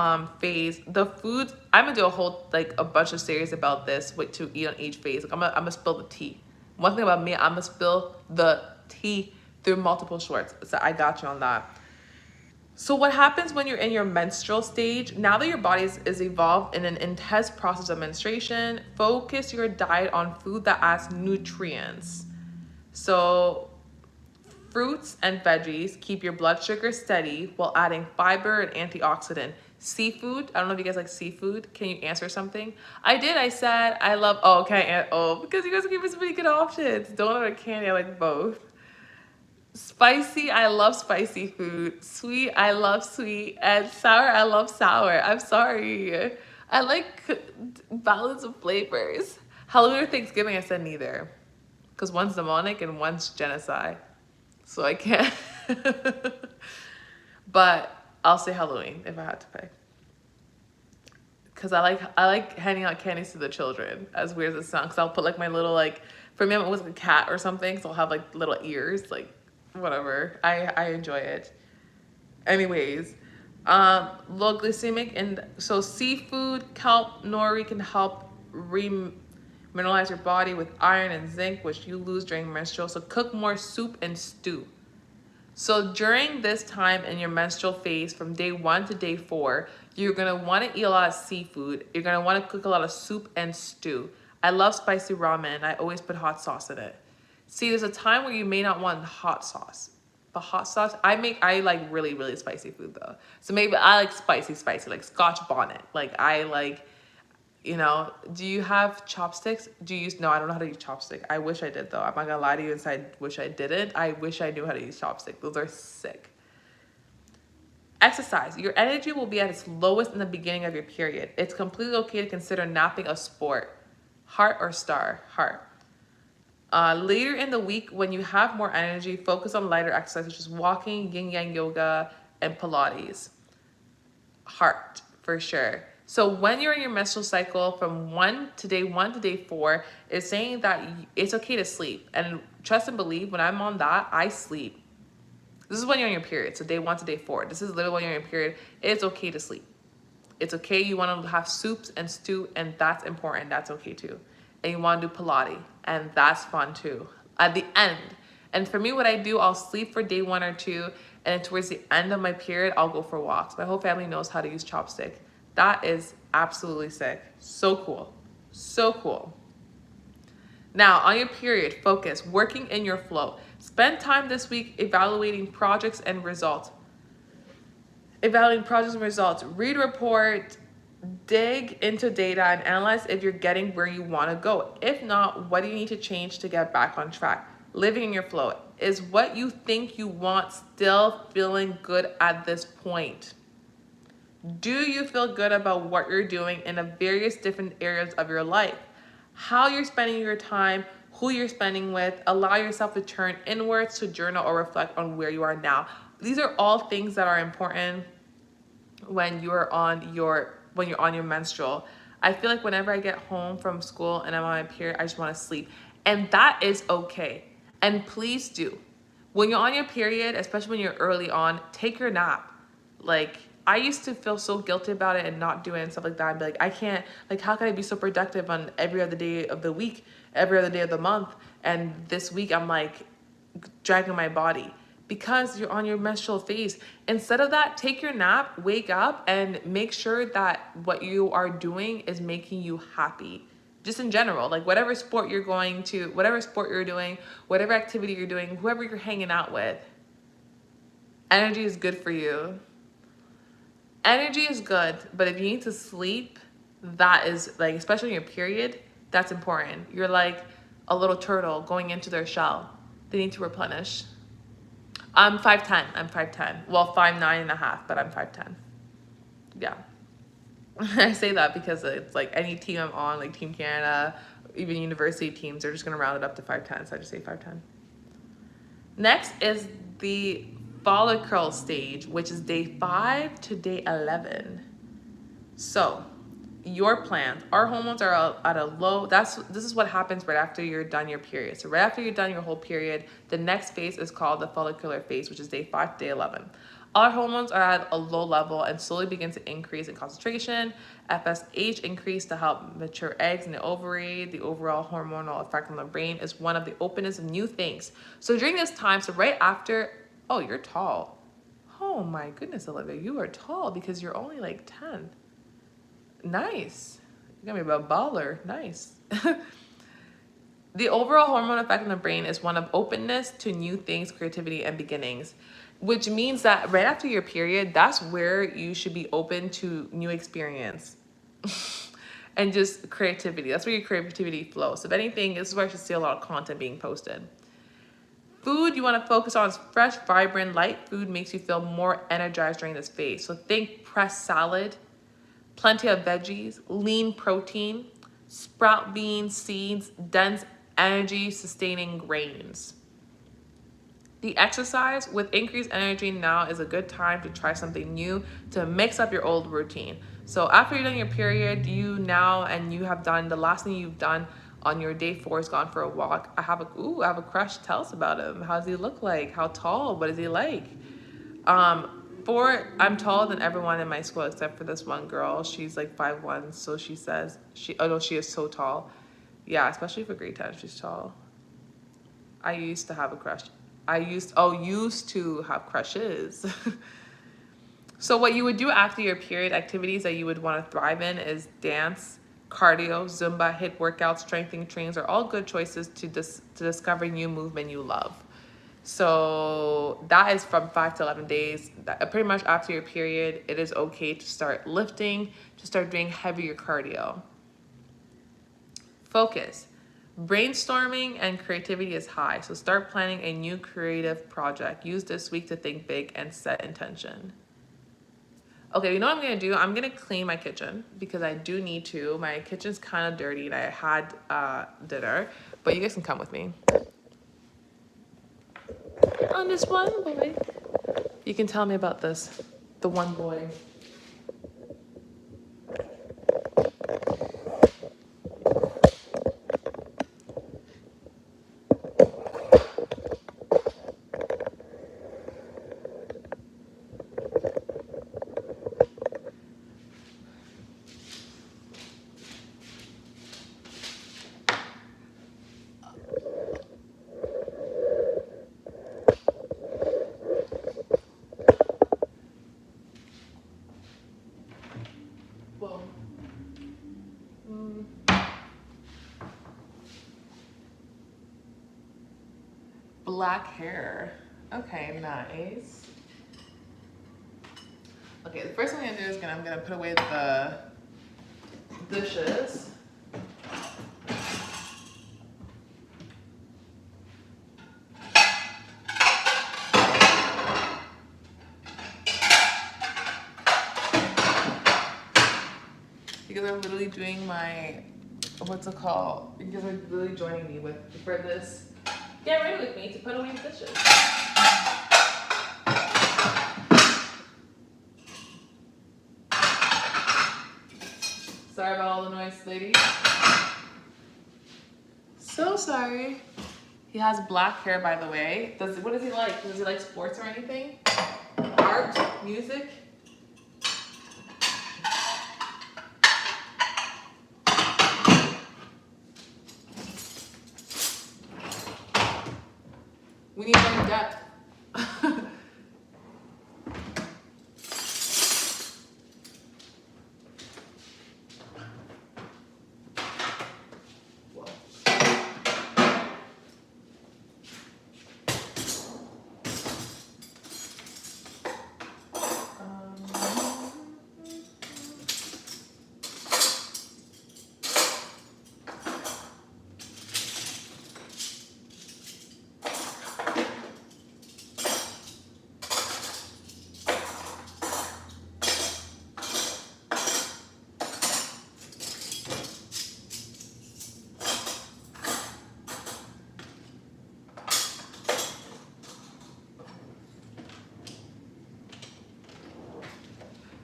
phase, the foods, I'm gonna do a bunch of series about this, what to eat on each phase. Like I'm gonna spill the tea. One thing about me, I'm gonna spill the tea through multiple shorts. So I got you on that. So what happens when you're in your menstrual stage? Now that your body is evolved in an intense process of menstruation, focus your diet on food that adds nutrients. So fruits and veggies keep your blood sugar steady while adding fiber and antioxidant. Seafood, I don't know if you guys like seafood. Can you answer something? I did, I said I love, because you guys are giving so many good options. Donut or candy, I like both. Spicy, I love spicy food. Sweet, I love sweet. And sour, I love sour. I'm sorry. I like balance of flavors. Halloween or Thanksgiving, I said neither. Because one's demonic and one's genocide. So I can't. But I'll say Halloween if I had to pick. Because I like handing out candies to the children, as weird as it sounds. Because I'll put like my little, for me it was like a cat or something. So I'll have like little ears, whatever. I enjoy it. Anyways, low glycemic, and so seafood, kelp, nori can help mineralize your body with iron and zinc, which you lose during menstrual. So cook more soup and stew. So during this time in your menstrual phase, from day 1 to day 4, you're gonna want to eat a lot of seafood. You're gonna want to cook a lot of soup and stew. I love spicy ramen. I always put hot sauce in it. See, there's a time where you may not want hot sauce. But hot sauce, I like really, really spicy food though. So maybe I like spicy, like Scotch bonnet. Do you have chopsticks? No, I don't know how to use chopstick. I wish I did though. I'm not gonna lie to you and say I wish I didn't. I wish I knew how to use chopstick. Those are sick. Exercise. Your energy will be at its lowest in the beginning of your period. It's completely okay to consider napping a sport. Heart or star? Heart. Later in the week, when you have more energy, focus on lighter exercise such as walking, yin yang yoga, and Pilates. Heart, for sure. So when you're in your menstrual cycle from day 1 to day 4, it's saying that it's okay to sleep. And trust and believe, when I'm on that, I sleep. This is when you're on your period. So day 1 to day 4. This is literally when you're on your period. It's okay to sleep. It's okay. You want to have soups and stew, and that's important. That's okay too. And you want to do Pilates, and that's fun too. At the end. And for me, what I do, I'll sleep for day 1 or 2, and then towards the end of my period, I'll go for walks. My whole family knows how to use chopstick. That is absolutely sick. So cool. So cool. Now, on your period, focus, working in your flow. Spend time this week evaluating projects and results. Read a report, dig into data, and analyze if you're getting where you want to go. If not, what do you need to change to get back on track? Living in your flow. Is what you think you want still feeling good at this point? Do you feel good about what you're doing in the various different areas of your life? How you're spending your time, who you're spending with. Allow yourself to turn inwards to journal or reflect on where you are now. These are all things that are important when you're on your menstrual. I feel like whenever I get home from school and I'm on my period, I just want to sleep. And that is okay. And please do. When you're on your period, especially when you're early on, take your nap. Like, I used to feel so guilty about it and not do it and stuff like that. And be like, I can't, like, how can I be so productive on every other day of the week, every other day of the month? And this week I'm like dragging my body because you're on your menstrual phase. Instead of that, take your nap, wake up, and make sure that what you are doing is making you happy. Just in general, like whatever sport you're going to, whatever sport you're doing, whatever activity you're doing, whoever you're hanging out with, energy is good for you. Energy is good, but if you need to sleep, that is like, especially in your period, that's important. You're like a little turtle going into their shell. They need to replenish. I'm 5'10". I'm 5'10". Well, 5'9.5", but I'm 5'10". Yeah. I say that because it's like any team I'm on, like Team Canada, even university teams, they're just going to round it up to 5'10". So I just say 5'10". Next is the follicle stage, which is day 5 to day 11. So your plans, our hormones are at a low. This is what happens right after you're done your period. So right after you're done your whole period, the next phase is called the follicular phase, which is day 5 to day 11. Our hormones are at a low level and slowly begin to increase in concentration. FSH increase to help mature eggs in the ovary. The overall hormonal effect on the brain is one of the openness of new things. So during this time, so right after, oh, you're tall. Oh my goodness, Olivia, you are tall because you're only like 10. Nice. You're gonna be a baller. Nice. The overall hormone effect on the brain is one of openness to new things, creativity, and beginnings, which means that right after your period, that's where you should be open to new experience and just creativity. That's where your creativity flows. So if anything, this is where I should see a lot of content being posted. Food you want to focus on is fresh, vibrant, light food makes you feel more energized during this phase. So think pressed salad, plenty of veggies, lean protein, sprout beans, seeds, dense energy sustaining grains. The exercise with increased energy now is a good time to try something new to mix up your old routine. So after you're done your period, you have done the last thing you've done on your day 4 is gone for a walk. I have a crush. Tell us about him. How does he look like? How tall? What is he like? I'm taller than everyone in my school except for this one girl. She's like 5'1", so she says she is so tall. Yeah, especially for grade 10, she's tall. I used to have a crush. Used to have crushes. So what you would do after your period, activities that you would want to thrive in is dance, cardio, Zumba, HIIT workouts, strengthening trains are all good choices to discover new movement you love. So that is from 5 to 11 days. Pretty much after your period, it is okay to start lifting, to start doing heavier cardio. Focus. Brainstorming and creativity is high, so start planning a new creative project. Use this week to think big and set intention. Okay, you know what I'm gonna do? I'm gonna clean my kitchen because I do need to. My kitchen's kind of dirty and I had dinner, but you guys can come with me. On this one boy. You can tell me about this, the one boy. Well, black hair. Okay, nice. Okay, the first thing I'm gonna do is I'm gonna put away the dishes. Because I'm literally doing my, what's it called? Because are literally joining me for this. Get ready with me to put away the dishes. Sorry about all the noise, ladies. So sorry. He has black hair, by the way. What does he like? Does he like sports or anything? Art? Music? We need more depth.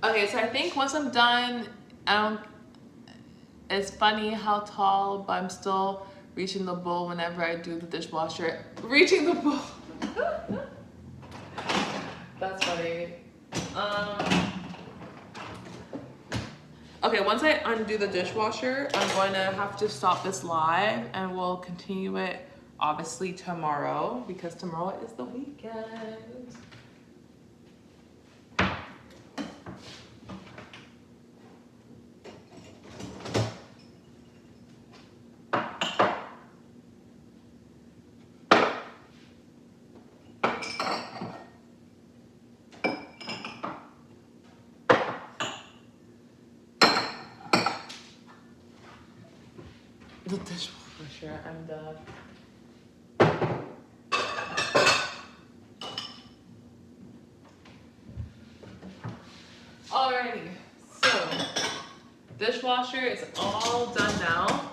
Okay, so I think once I'm done, it's funny how tall, but I'm still reaching the bowl whenever I do the dishwasher. Reaching the bowl. That's funny. Okay, once I undo the dishwasher, I'm going to have to stop this live and we'll continue it obviously tomorrow because tomorrow is the weekend. The dishwasher, I'm done. Alrighty, so dishwasher is all done now.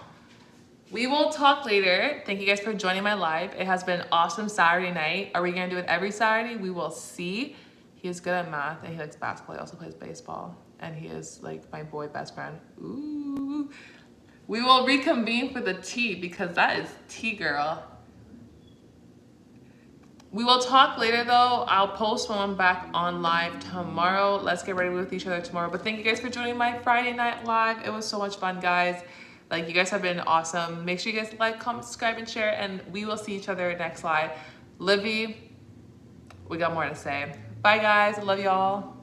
We will talk later. Thank you guys for joining my live. It has been an awesome Saturday night. Are we gonna do it every Saturday? We will see. He is good at math and he likes basketball. He also plays baseball. And he is like my boy best friend. Ooh. We will reconvene for the tea because that is tea, girl. We will talk later though. I'll post when I'm back on live tomorrow. Let's get ready with each other tomorrow. But thank you guys for joining my Friday night live. It was so much fun, guys. Like, you guys have been awesome. Make sure you guys like, comment, subscribe, and share. And we will see each other next live. Livy, we got more to say. Bye, guys. I love y'all.